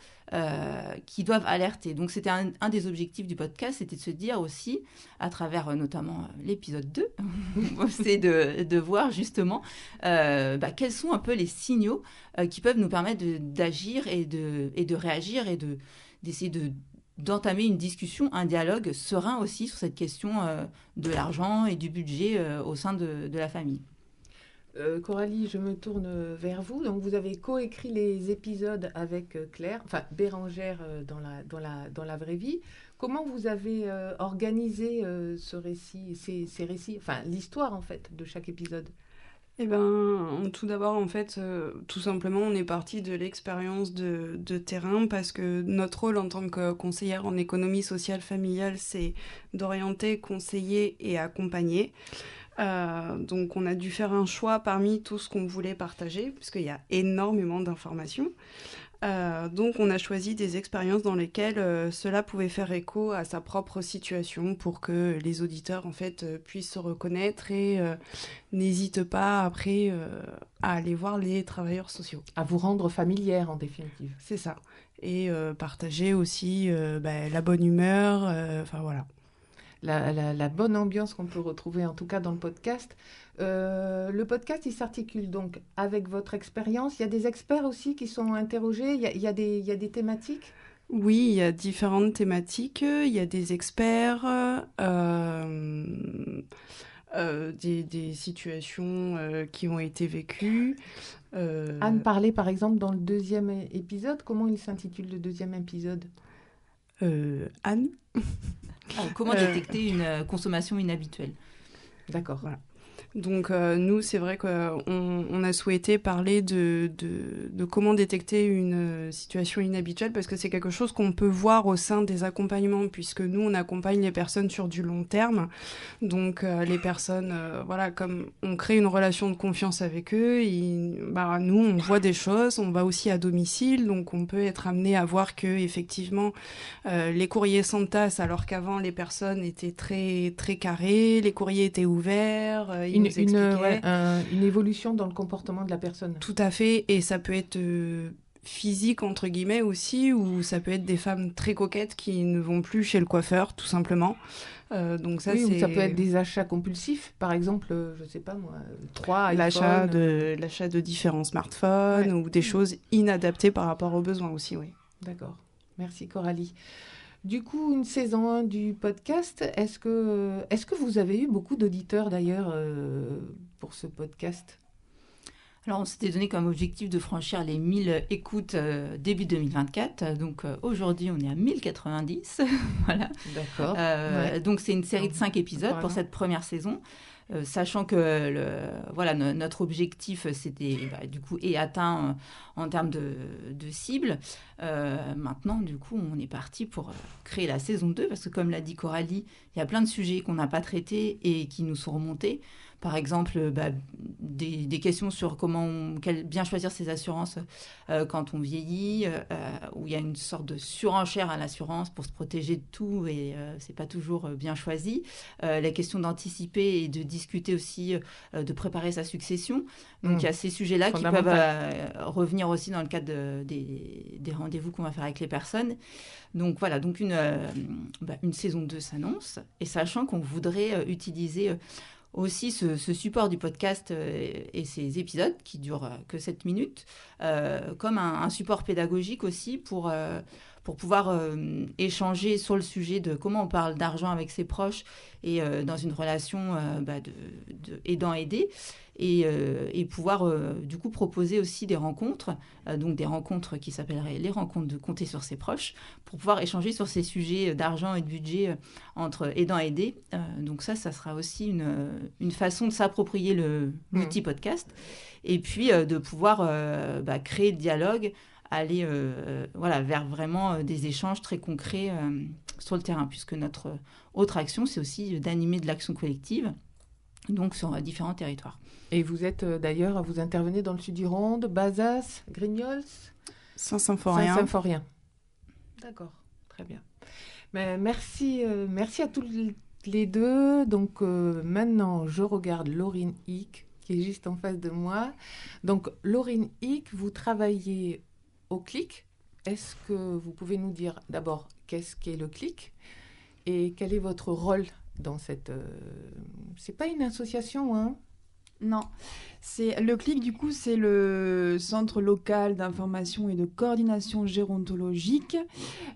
qui doivent alerter. Donc c'était un des objectifs du podcast, c'était de se dire aussi, à travers notamment l'épisode 2, c'est de voir justement quels sont un peu les signaux qui peuvent nous permettre d'agir et de réagir et d'essayer d'entamer une discussion, un dialogue serein aussi sur cette question de l'argent et du budget au sein de la famille. Coralie, je me tourne vers vous. Donc, vous avez coécrit les épisodes avec Claire, enfin Bérangère dans la vraie vie. Comment vous avez organisé ce récit, ces récits, enfin l'histoire en fait de chaque épisode ? Eh ben, tout d'abord, en fait, tout simplement, on est parti de l'expérience de terrain parce que notre rôle en tant que conseillère en économie sociale familiale, c'est d'orienter, conseiller et accompagner. Donc on a dû faire un choix parmi tout ce qu'on voulait partager, puisqu'il y a énormément d'informations. Donc on a choisi des expériences dans lesquelles cela pouvait faire écho à sa propre situation pour que les auditeurs en fait puissent se reconnaître et n'hésitent pas après à aller voir les travailleurs sociaux. À vous rendre familière en définitive. C'est ça. Et partager aussi la bonne humeur, enfin voilà. La bonne ambiance qu'on peut retrouver en tout cas dans le podcast. Le podcast, il s'articule donc avec votre expérience. Il y a des experts aussi qui sont interrogés. Il y a des thématiques. Oui, il y a différentes thématiques. Il y a des experts, des situations qui ont été vécues. Anne parlait par exemple dans le deuxième épisode. Comment il s'intitule le deuxième épisode ? Anne. Comment détecter une consommation inhabituelle ? D'accord. Voilà. Donc nous, c'est vrai qu'on a souhaité parler de comment détecter une situation inhabituelle, parce que c'est quelque chose qu'on peut voir au sein des accompagnements, puisque nous, on accompagne les personnes sur du long terme. Donc les personnes, voilà, comme on crée une relation de confiance avec eux, nous, on voit des choses, on va aussi à domicile, donc on peut être amené à voir que effectivement les courriers s'entassent, alors qu'avant, les personnes étaient très, très carrées, les courriers étaient ouverts, une évolution dans le comportement de la personne. Tout à fait, et ça peut être physique entre guillemets aussi, ou ça peut être des femmes très coquettes qui ne vont plus chez le coiffeur tout simplement. Donc ça, ou ça peut être des achats compulsifs, par exemple, je sais pas moi, 3 iPhones. L'achat de différents smartphones, ou des choses inadaptées par rapport aux besoins aussi, oui. D'accord, merci Coralie. Du coup, une saison 1 du podcast, est-ce que vous avez eu beaucoup d'auditeurs d'ailleurs pour ce podcast ? Alors, on s'était donné comme objectif de franchir les 1000 écoutes début 2024. Donc, aujourd'hui, on est à 1090. Voilà. D'accord. Donc, c'est une série de 5 épisodes pour cette première saison. Sachant que notre objectif c'était du coup est atteint en termes de cible. Maintenant du coup on est parti pour créer la saison 2, parce que comme l'a dit Coralie, il y a plein de sujets qu'on n'a pas traités et qui nous sont remontés. Par exemple, des questions sur bien choisir ses assurances quand on vieillit, où il y a une sorte de surenchère à l'assurance pour se protéger de tout, et c'est pas toujours bien choisi. La question d'anticiper et de discuter aussi, de préparer sa succession. Donc il y a ces sujets-là qui peuvent revenir aussi dans le cadre des rendez-vous qu'on va faire avec les personnes. Donc voilà, donc une saison 2 s'annonce, et sachant qu'on voudrait utiliser aussi ce support du podcast et ces épisodes qui durent que 7 minutes comme un support pédagogique aussi pour pouvoir échanger sur le sujet de comment on parle d'argent avec ses proches et dans une relation de aidant-aidé, et pouvoir du coup proposer aussi des rencontres, donc des rencontres qui s'appelleraient les rencontres de compter sur ses proches, pour pouvoir échanger sur ces sujets d'argent et de budget entre aidant-aidé. Donc ça sera aussi une façon de s'approprier l'outil podcast, et puis de pouvoir créer le dialogue, aller vers vraiment des échanges très concrets sur le terrain, puisque notre autre action, c'est aussi d'animer de l'action collective, donc sur différents territoires. Et vous êtes d'ailleurs, vous intervenez dans le Sud-Gironde, Bazas, Grignols, Saint-Symphorien. D'accord, très bien. Mais merci à tous les deux. Donc maintenant, je regarde Laurine Hick, qui est juste en face de moi. Donc Laurine Hick, vous travaillez au CLIC. Est-ce que vous pouvez nous dire d'abord qu'est-ce qu'est le CLIC et quel est votre rôle dans cette... C'est pas une association, hein ? Non, le CLIC, du coup, c'est le Centre local d'information et de coordination gérontologique.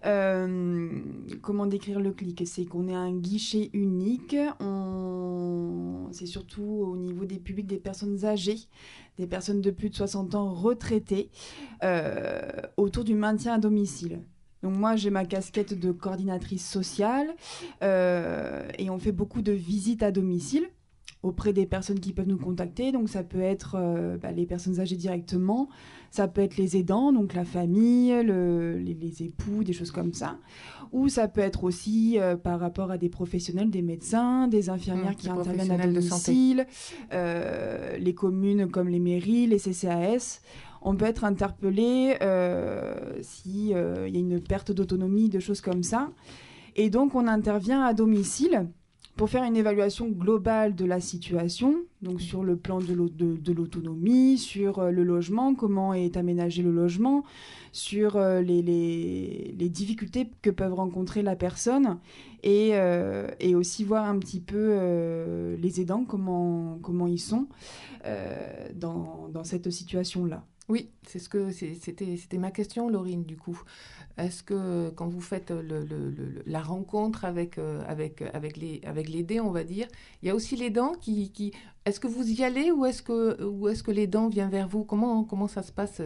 Comment décrire le CLIC ? C'est qu'on est un guichet unique. C'est surtout au niveau des publics, des personnes âgées, des personnes de plus de 60 ans retraitées, autour du maintien à domicile. Donc moi, j'ai ma casquette de coordinatrice sociale et on fait beaucoup de visites à domicile auprès des personnes qui peuvent nous contacter. Donc ça peut être les personnes âgées directement, ça peut être les aidants, donc la famille, les époux, des choses comme ça. Ou ça peut être aussi par rapport à des professionnels, des médecins, des infirmières qui interviennent à domicile, les communes comme les mairies, les CCAS. On peut être interpellé s'il y a une perte d'autonomie, de choses comme ça. Et donc on intervient à domicile pour faire une évaluation globale de la situation, donc sur le plan de l'autonomie, sur le logement, comment est aménagé le logement, sur les difficultés que peuvent rencontrer la personne, et aussi voir un petit peu les aidants, comment ils sont dans cette situation-là. Oui, c'était ma question, Laurine, du coup. Est-ce que quand vous faites la rencontre avec l'aidé, on va dire, il y a aussi l'aidant qui... Est-ce que vous y allez ou est-ce que l'aidant vient vers vous ? Comment ça se passe,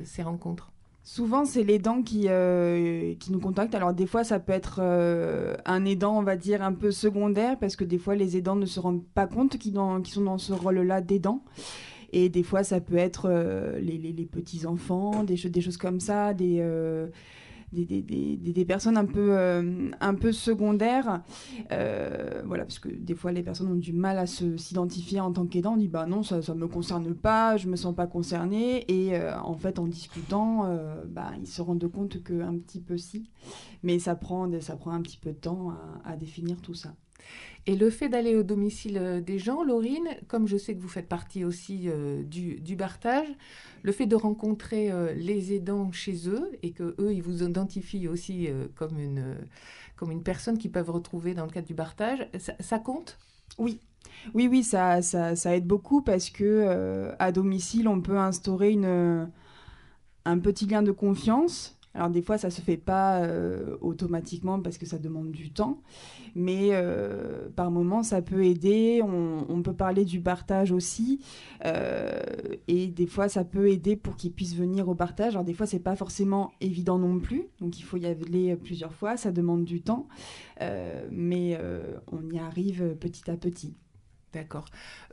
ces rencontres ? Souvent, c'est l'aidant qui nous contacte. Alors, des fois, ça peut être un aidant, on va dire, un peu secondaire, parce que des fois, les aidants ne se rendent pas compte qu'ils sont dans ce rôle-là d'aidant. Et des fois, ça peut être les petits-enfants, des choses comme ça, des personnes un peu secondaires. Voilà, parce que des fois, les personnes ont du mal à s'identifier en tant qu'aidant. On dit, bah non, ça ne me concerne pas, je ne me sens pas concernée. Et en fait, en discutant, ils se rendent compte qu'un petit peu si. Mais ça prend un petit peu de temps à définir tout ça. Et le fait d'aller au domicile des gens, Laurine, comme je sais que vous faites partie aussi du Bartage, le fait de rencontrer les aidants chez eux et qu'eux, ils vous identifient aussi comme une personne qu'ils peuvent retrouver dans le cadre du Bartage, ça compte ? Oui, ça aide beaucoup parce que à domicile, on peut instaurer un petit lien de confiance. Alors des fois, ça ne se fait pas automatiquement parce que ça demande du temps, mais par moment, ça peut aider. On peut parler du Bartage aussi, et des fois, ça peut aider pour qu'ils puissent venir au Bartage. Alors des fois, ce n'est pas forcément évident non plus, donc il faut y aller plusieurs fois, ça demande du temps, mais on y arrive petit à petit. D'accord.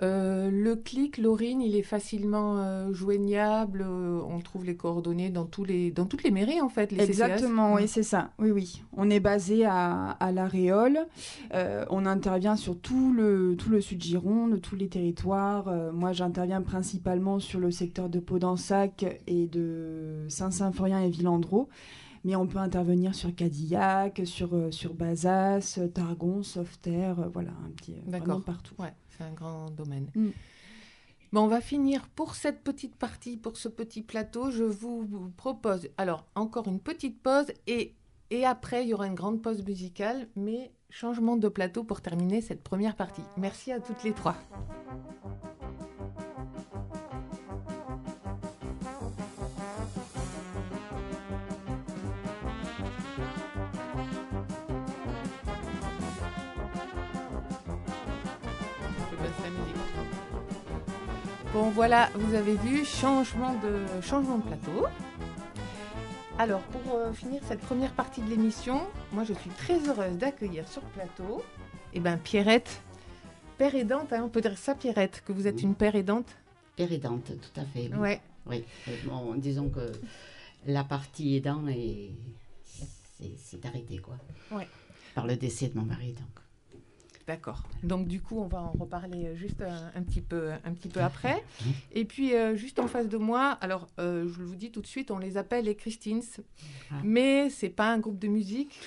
Le clic, Laurine, il est facilement joignable. On trouve les coordonnées dans toutes les mairies, en fait, les Exactement, CCAS. oui, c'est ça. Oui. On est basé à La Réole. On intervient sur tout le Sud-Gironde, tous les territoires. Moi, j'interviens principalement sur le secteur de Pau-d'Ensac et de Saint-Symphorien et Villandreau. Mais on peut intervenir sur Cadillac, sur Bazas, Targon, Sauveterre, voilà, vraiment partout. Ouais, c'est un grand domaine. Bon, on va finir pour cette petite partie, pour ce petit plateau. Je vous propose, alors, encore une petite pause et après, il y aura une grande pause musicale, mais changement de plateau pour terminer cette première partie. Merci à toutes les trois. Bon, voilà, vous avez vu, changement de plateau. Alors, pour finir cette première partie de l'émission, moi, je suis très heureuse d'accueillir sur le plateau Pierrette, père aidante, on peut dire ça, Pierrette, que vous êtes une père aidante. Père aidante, tout à fait. Oui. Ouais. Oui. Bon, disons que la partie aidant c'est arrêté, quoi. Ouais. Par le décès de mon mari, donc. D'accord. Donc du coup, on va en reparler juste un petit peu après. Et puis juste en face de moi, alors je vous dis tout de suite, on les appelle les Christines, mais c'est pas un groupe de musique.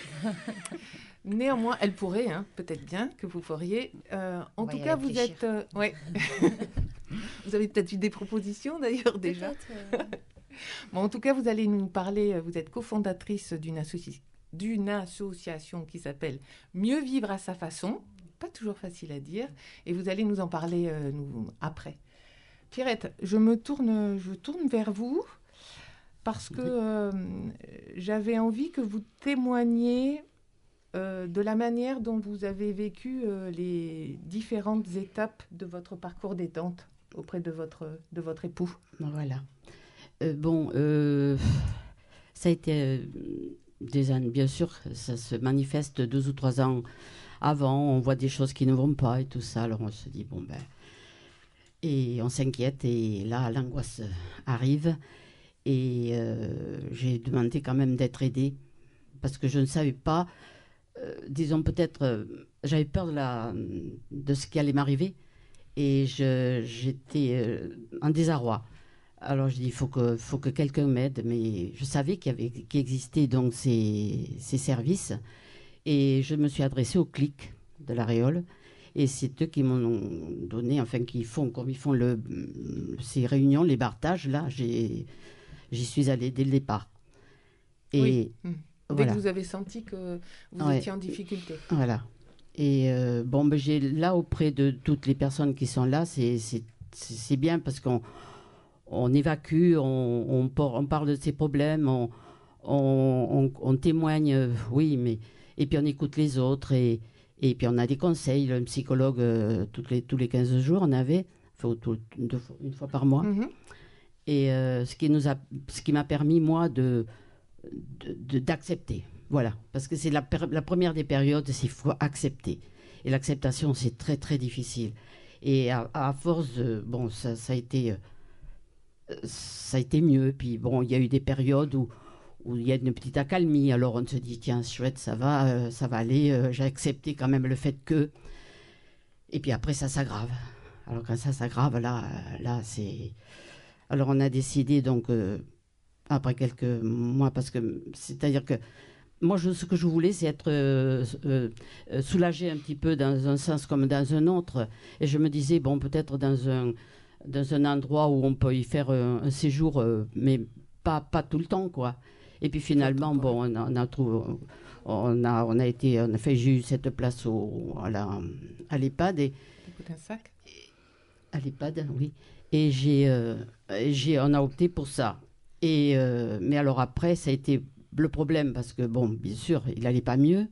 Néanmoins, elles pourraient, peut-être bien que vous feriez. En tout cas, vous êtes, vous avez peut-être eu des propositions d'ailleurs déjà. Bon, en tout cas, vous allez nous parler. Vous êtes cofondatrice d'une association qui s'appelle Mieux vivre à sa façon. Pas toujours facile à dire, et vous allez nous en parler après. Pierrette, je tourne vers vous parce que j'avais envie que vous témoigniez de la manière dont vous avez vécu les différentes étapes de votre parcours d'aidante auprès de votre époux. Voilà. Ça a été des années, bien sûr, ça se manifeste 2 ou 3 ans avant, on voit des choses qui ne vont pas et tout ça, alors on se dit, et on s'inquiète, et là, l'angoisse arrive, et j'ai demandé quand même d'être aidée, parce que je ne savais pas, disons peut-être, j'avais peur de ce qui allait m'arriver, et j'étais en désarroi. Alors je dis, il faut que quelqu'un m'aide, mais je savais qu'il existait donc ces services. Et je me suis adressée au CLIC de La Réole. Et c'est eux qui m'ont donné, comme ils font ces réunions, les bartages, là, j'y suis allée dès le départ. Et oui. Dès que vous avez senti que vous étiez en difficulté. Voilà. Et j'ai là, auprès de toutes les personnes qui sont là, c'est bien parce qu'on évacue, on parle de ses problèmes, on témoigne, oui, mais... Et puis on écoute les autres et puis on a des conseils. Le psychologue, tous les 15 jours, on avait, une fois par mois. Et ce qui m'a permis, moi, d'accepter. Voilà. Parce que c'est la première des périodes, c'est qu'il faut accepter. Et l'acceptation, c'est très, très difficile. Et à force, bon, ça a été mieux. Puis bon, il y a eu des périodes où il y a une petite accalmie. Alors on se dit, tiens, chouette, ça va aller. J'ai accepté quand même le fait que... Et puis après, ça s'aggrave. Alors quand ça s'aggrave, là c'est... Alors on a décidé, donc, après quelques mois, parce que c'est-à-dire que moi, ce que je voulais, c'est être soulagée un petit peu dans un sens comme dans un autre. Et je me disais, bon, peut-être dans un endroit où on peut y faire un séjour, mais pas tout le temps, quoi. Et puis finalement, bon, j'ai eu cette place à l'EHPAD. À l'EHPAD, oui. Et on a opté pour ça. Mais alors après, ça a été le problème, parce que, bon, bien sûr, il n'allait pas mieux.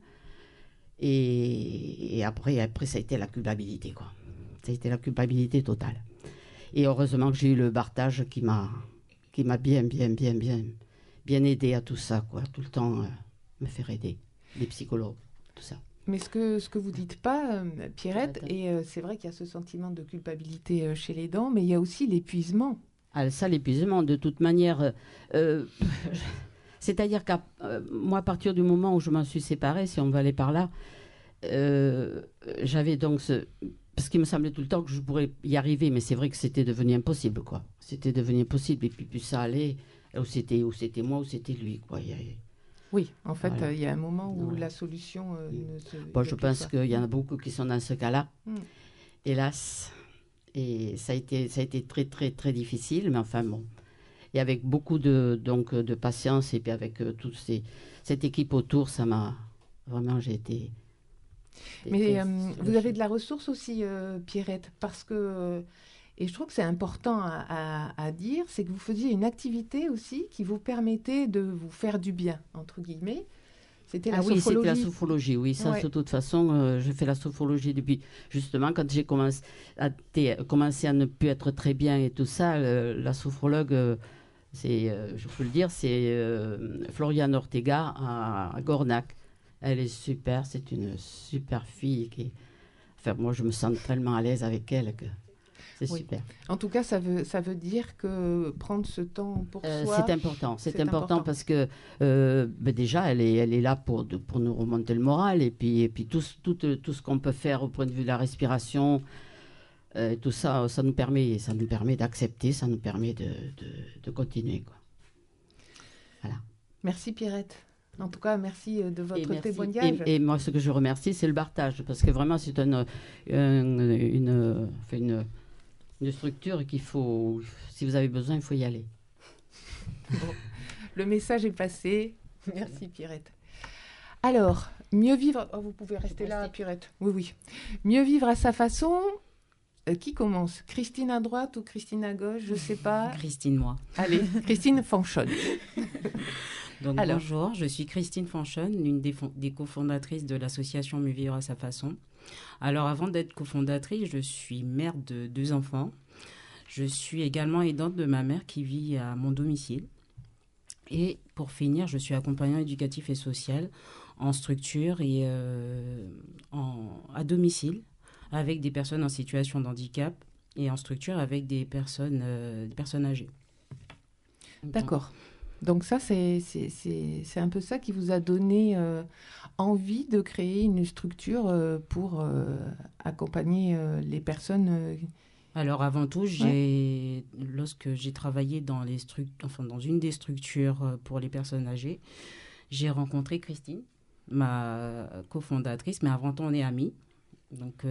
Et après, ça a été la culpabilité, quoi. Ça a été la culpabilité totale. Et heureusement que j'ai eu le Barthage qui m'a bien aidé à tout ça, quoi. Tout le temps me faire aider, les psychologues, tout ça. Mais ce que vous dites pas, Pierrette, et c'est vrai qu'il y a ce sentiment de culpabilité chez les dents, mais il y a aussi l'épuisement. Ah, ça, l'épuisement, de toute manière... c'est-à-dire qu'à moi, à partir du moment où je m'en suis séparée, si on va aller par là, j'avais donc parce qu'il me semblait tout le temps que je pourrais y arriver, mais c'est vrai que c'était devenu impossible, quoi. C'était devenu impossible, et puis ça allait, où c'était moi, ou c'était lui, quoi. Oui, en fait, voilà. Il y a un moment où la solution ne se... Bon, je pense qu'il y en a beaucoup qui sont dans ce cas-là, hélas. Et ça a été très, très, très difficile, mais enfin, bon. Et avec beaucoup de patience, et puis avec cette équipe autour, ça m'a... Vraiment, j'ai été... Mais vous avez de la ressource aussi, Pierrette, parce que... et je trouve que c'est important à dire, c'est que vous faisiez une activité aussi qui vous permettait de vous faire du bien, entre guillemets. C'était la sophrologie. Oui, c'était la sophrologie, oui. Ça, de toute façon, je fais la sophrologie depuis... Justement, quand j'ai commencé à ne plus être très bien et tout ça, la sophrologue... je peux le dire, c'est Floriane Ortega à Gornac. Elle est super, c'est une super fille. Enfin, moi, je me sens tellement à l'aise avec elle que c'est super. En tout cas, ça veut dire que prendre ce temps pour soi... C'est important. C'est important parce que déjà, elle est là pour nous remonter le moral. Et puis tout ce qu'on peut faire au point de vue de la respiration... tout ça, ça nous permet d'accepter, ça nous permet de continuer, quoi. Voilà. Merci Pierrette. En tout cas, merci de votre témoignage. Et moi, ce que je remercie, c'est le Barthage, parce que vraiment, c'est une structure qu'il faut, si vous avez besoin, il faut y aller. Bon, le message est passé. Merci Pierrette. Alors, mieux vivre... Oh, vous pouvez rester là, Pierrette. Oui. Mieux vivre à sa façon... qui commence? Christine à droite ou Christine à gauche? Je ne sais pas. Christine, moi. Allez, Christine Fanchon. Donc, bonjour, je suis Christine Fanchon, l'une des cofondatrices de l'association Mieux vivre à sa façon. Alors, avant d'être cofondatrice, je suis mère de 2 enfants. Je suis également aidante de ma mère qui vit à mon domicile. Et pour finir, je suis accompagnant éducatif et social en structure et à domicile, avec des personnes en situation de handicap, et en structure avec des personnes âgées. D'accord. Donc ça, c'est un peu ça qui vous a donné envie de créer une structure pour accompagner les personnes... Alors avant tout, lorsque j'ai travaillé dans une des structures pour les personnes âgées, j'ai rencontré Christine, ma cofondatrice, mais avant tout, on est amis. Donc,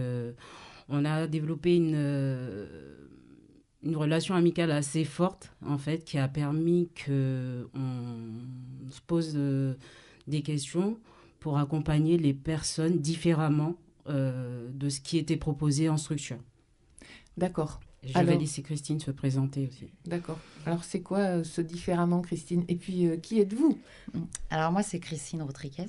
on a développé une relation amicale assez forte, en fait, qui a permis qu'on se pose des questions pour accompagner les personnes différemment de ce qui était proposé en structure. D'accord. Je vais laisser Christine se présenter aussi. D'accord. Alors, c'est quoi ce différemment, Christine? Et puis, qui êtes-vous? Alors, moi, c'est Christine Rodriguez.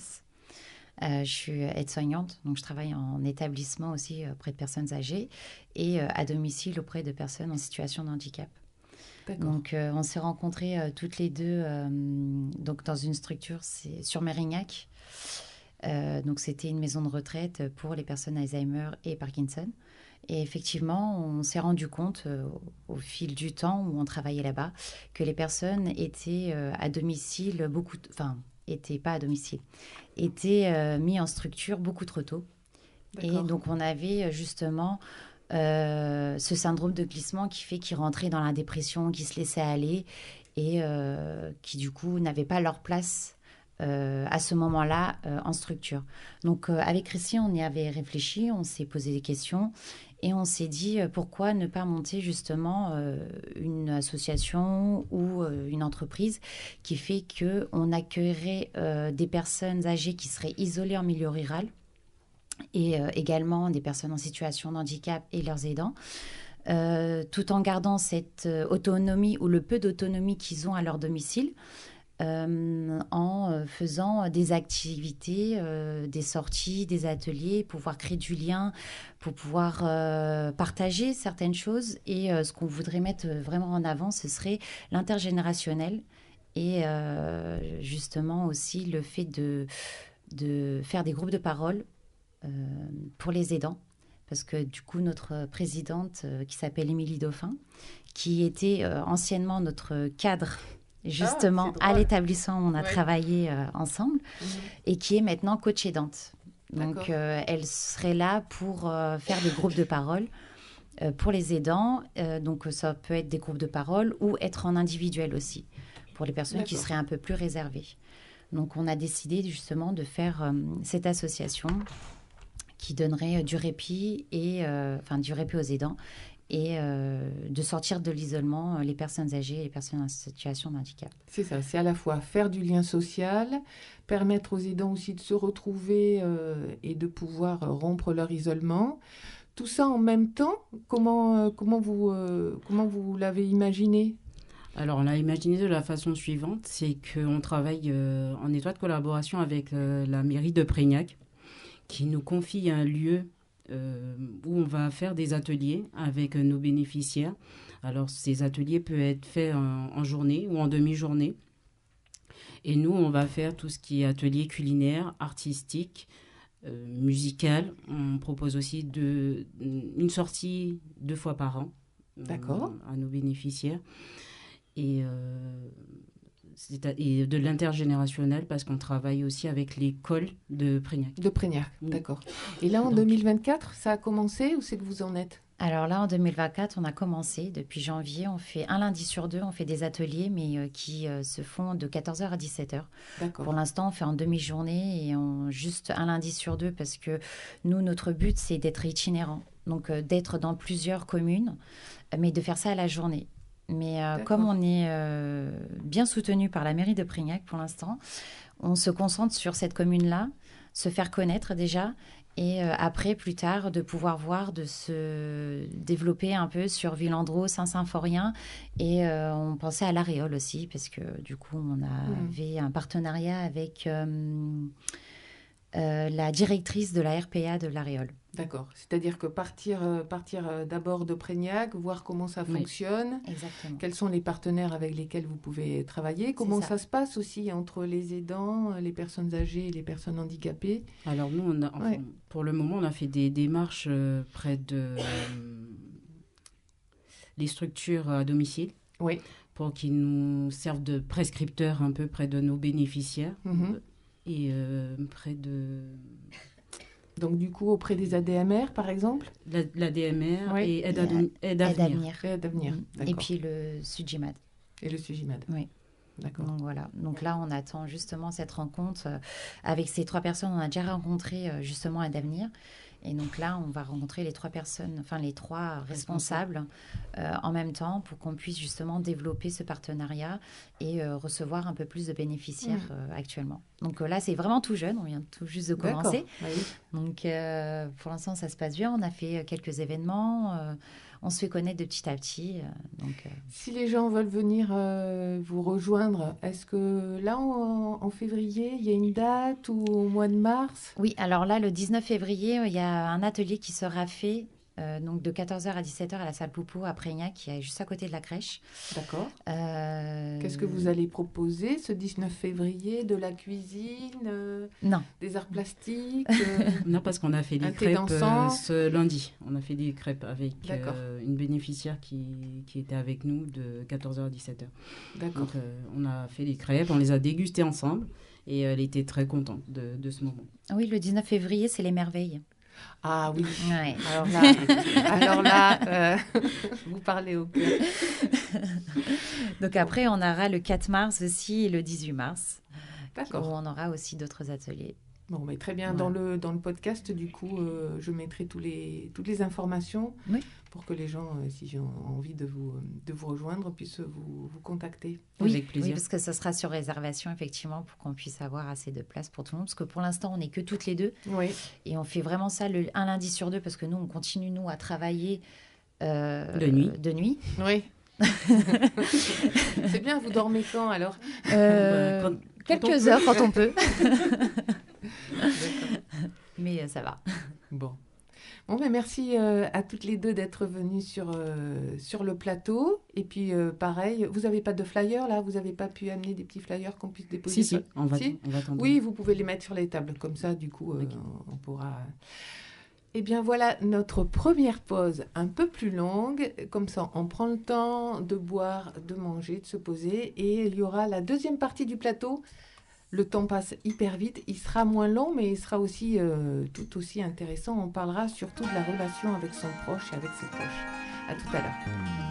Je suis aide-soignante, donc je travaille en établissement aussi auprès de personnes âgées et à domicile auprès de personnes en situation de handicap. Donc, on s'est rencontrées toutes les deux donc dans une structure, c'est sur Mérignac. Donc, c'était une maison de retraite pour les personnes Alzheimer et Parkinson. Et effectivement, on s'est rendu compte au fil du temps où on travaillait là-bas que les personnes étaient à domicile étaient pas à domicile, étaient mis en structure beaucoup trop tôt. Et donc, on avait justement ce syndrome de glissement qui fait qu'ils rentraient dans la dépression, qui se laissaient aller et qui, du coup, n'avaient pas leur place à ce moment-là en structure. Donc, avec Christian, on y avait réfléchi, on s'est posé des questions et on s'est dit pourquoi ne pas monter justement une association ou une entreprise qui fait qu'on accueillerait des personnes âgées qui seraient isolées en milieu rural et également des personnes en situation de handicap et leurs aidants, tout en gardant cette autonomie ou le peu d'autonomie qu'ils ont à leur domicile, en faisant des activités, des sorties, des ateliers, pouvoir créer du lien, pour pouvoir partager certaines choses. Et ce qu'on voudrait mettre vraiment en avant, ce serait l'intergénérationnel et justement aussi le fait de faire des groupes de parole pour les aidants. Parce que du coup, notre présidente, qui s'appelle Émilie Dauphin, qui était anciennement notre cadre, justement, à l'établissement où on a travaillé ensemble, et qui est maintenant coach aidante. Donc, elle serait là pour faire des groupes de parole pour les aidants. Donc, ça peut être des groupes de parole ou être en individuel aussi, pour les personnes qui seraient un peu plus réservées. Donc, on a décidé justement de faire cette association qui donnerait du répit du répit aux aidants et de sortir de l'isolement les personnes âgées et les personnes en situation de handicap. C'est ça, c'est à la fois faire du lien social, permettre aux aidants aussi de se retrouver et de pouvoir rompre leur isolement. Tout ça en même temps, comment vous l'avez imaginé ? Alors, on l'a imaginé de la façon suivante, c'est qu'on travaille en étroite collaboration avec la mairie de Prégnac, qui nous confie un lieu où on va faire des ateliers avec nos bénéficiaires. Alors, ces ateliers peuvent être faits en journée ou en demi-journée. Et nous, on va faire tout ce qui est atelier culinaire, artistique, musical. On propose aussi une sortie 2 fois par an à nos bénéficiaires. Et de l'intergénérationnel parce qu'on travaille aussi avec l'école de Prégnac. De Prégnac, d'accord. Et là, en 2024, ça a commencé ou c'est que vous en êtes ? Alors là, en 2024, on a commencé. Depuis janvier, on fait un lundi sur 2, on fait des ateliers, mais qui se font de 14h à 17h. D'accord. Pour l'instant, on fait en demi-journée et juste un lundi sur 2 parce que nous, notre but, c'est d'être itinérant. Donc, d'être dans plusieurs communes, mais de faire ça à la journée. Mais comme on est bien soutenu par la mairie de Prégnac pour l'instant, on se concentre sur cette commune-là, se faire connaître déjà, et après, plus tard, de pouvoir voir, de se développer un peu sur Villandreau, Saint-Symphorien, et on pensait à l'Aréole aussi, parce que du coup, on avait un partenariat avec la directrice de la RPA de l'Aréole. D'accord. C'est-à-dire que partir d'abord de Prégnac, voir comment ça fonctionne, exactement. Quels sont les partenaires avec lesquels vous pouvez travailler, comment ça se passe aussi entre les aidants, les personnes âgées et les personnes handicapées. Alors nous, pour le moment, on a fait des démarches près de les structures à domicile pour qu'ils nous servent de prescripteurs un peu près de nos bénéficiaires et près de... Donc, du coup, auprès des ADMR, par exemple? L'ADMR et Aide Avenir. Et puis le SUGIMAD. Et le SUGIMAD. Oui. D'accord. Donc, voilà. Donc là, on attend justement cette rencontre. Avec ces 3 personnes, on a déjà rencontré justement Aide Avenir. Et donc là, on va rencontrer les 3 personnes, enfin les 3 responsables en même temps pour qu'on puisse justement développer ce partenariat et recevoir un peu plus de bénéficiaires actuellement. Donc là, c'est vraiment tout jeune, on vient tout juste de commencer. Donc pour l'instant, ça se passe bien. On a fait quelques événements, on se fait connaître de petit à petit. Si les gens veulent venir vous rejoindre, est-ce que là, en février, il y a une date ou au mois de mars? Oui, alors là, le 19 février, il y a un atelier qui sera fait donc de 14h à 17h à la salle Poupeau à Prégnac, qui est juste à côté de la crèche. D'accord. Qu'est-ce que vous allez proposer ce 19 février? De la cuisine, Non. Des arts plastiques Non, parce qu'on a fait des crêpes ce lundi. On a fait des crêpes avec une bénéficiaire qui était avec nous de 14h à 17h. D'accord. Donc, on a fait des crêpes, on les a dégustées ensemble et elle était très contente de ce moment. Oui, le 19 février, c'est les merveilles. Ah oui. Ouais. Alors là, vous parlez au cœur. Donc après, on aura le 4 mars aussi et le 18 mars. D'accord. Où on aura aussi d'autres ateliers. Bon, mais très bien. Voilà. Dans le podcast, du coup, je mettrai toutes les informations pour que les gens, s'ils ont envie de vous rejoindre, puissent vous contacter. Oui, avec plaisir. Oui, parce que ce sera sur réservation, effectivement, pour qu'on puisse avoir assez de place pour tout le monde. Parce que pour l'instant, on n'est que toutes les deux. Oui. Et on fait vraiment ça un lundi sur deux, parce que nous, on continue, nous, à travailler de nuit. Oui. C'est bien, vous dormez quand, alors quelques heures, quand on peut. Mais ça va. Bon, mais merci à toutes les deux d'être venues sur le plateau. Et puis, pareil, vous n'avez pas de flyers, là? Vous n'avez pas pu amener des petits flyers qu'on puisse déposer? Si, on va t'en Oui, vous pouvez les mettre sur les tables. Comme ça, du coup, on pourra... Eh bien, voilà notre première pause un peu plus longue. Comme ça, on prend le temps de boire, de manger, de se poser. Et il y aura la deuxième partie du plateau. Le temps passe hyper vite. Il sera moins long, mais il sera aussi tout aussi intéressant. On parlera surtout de la relation avec son proche et avec ses proches. À tout à l'heure.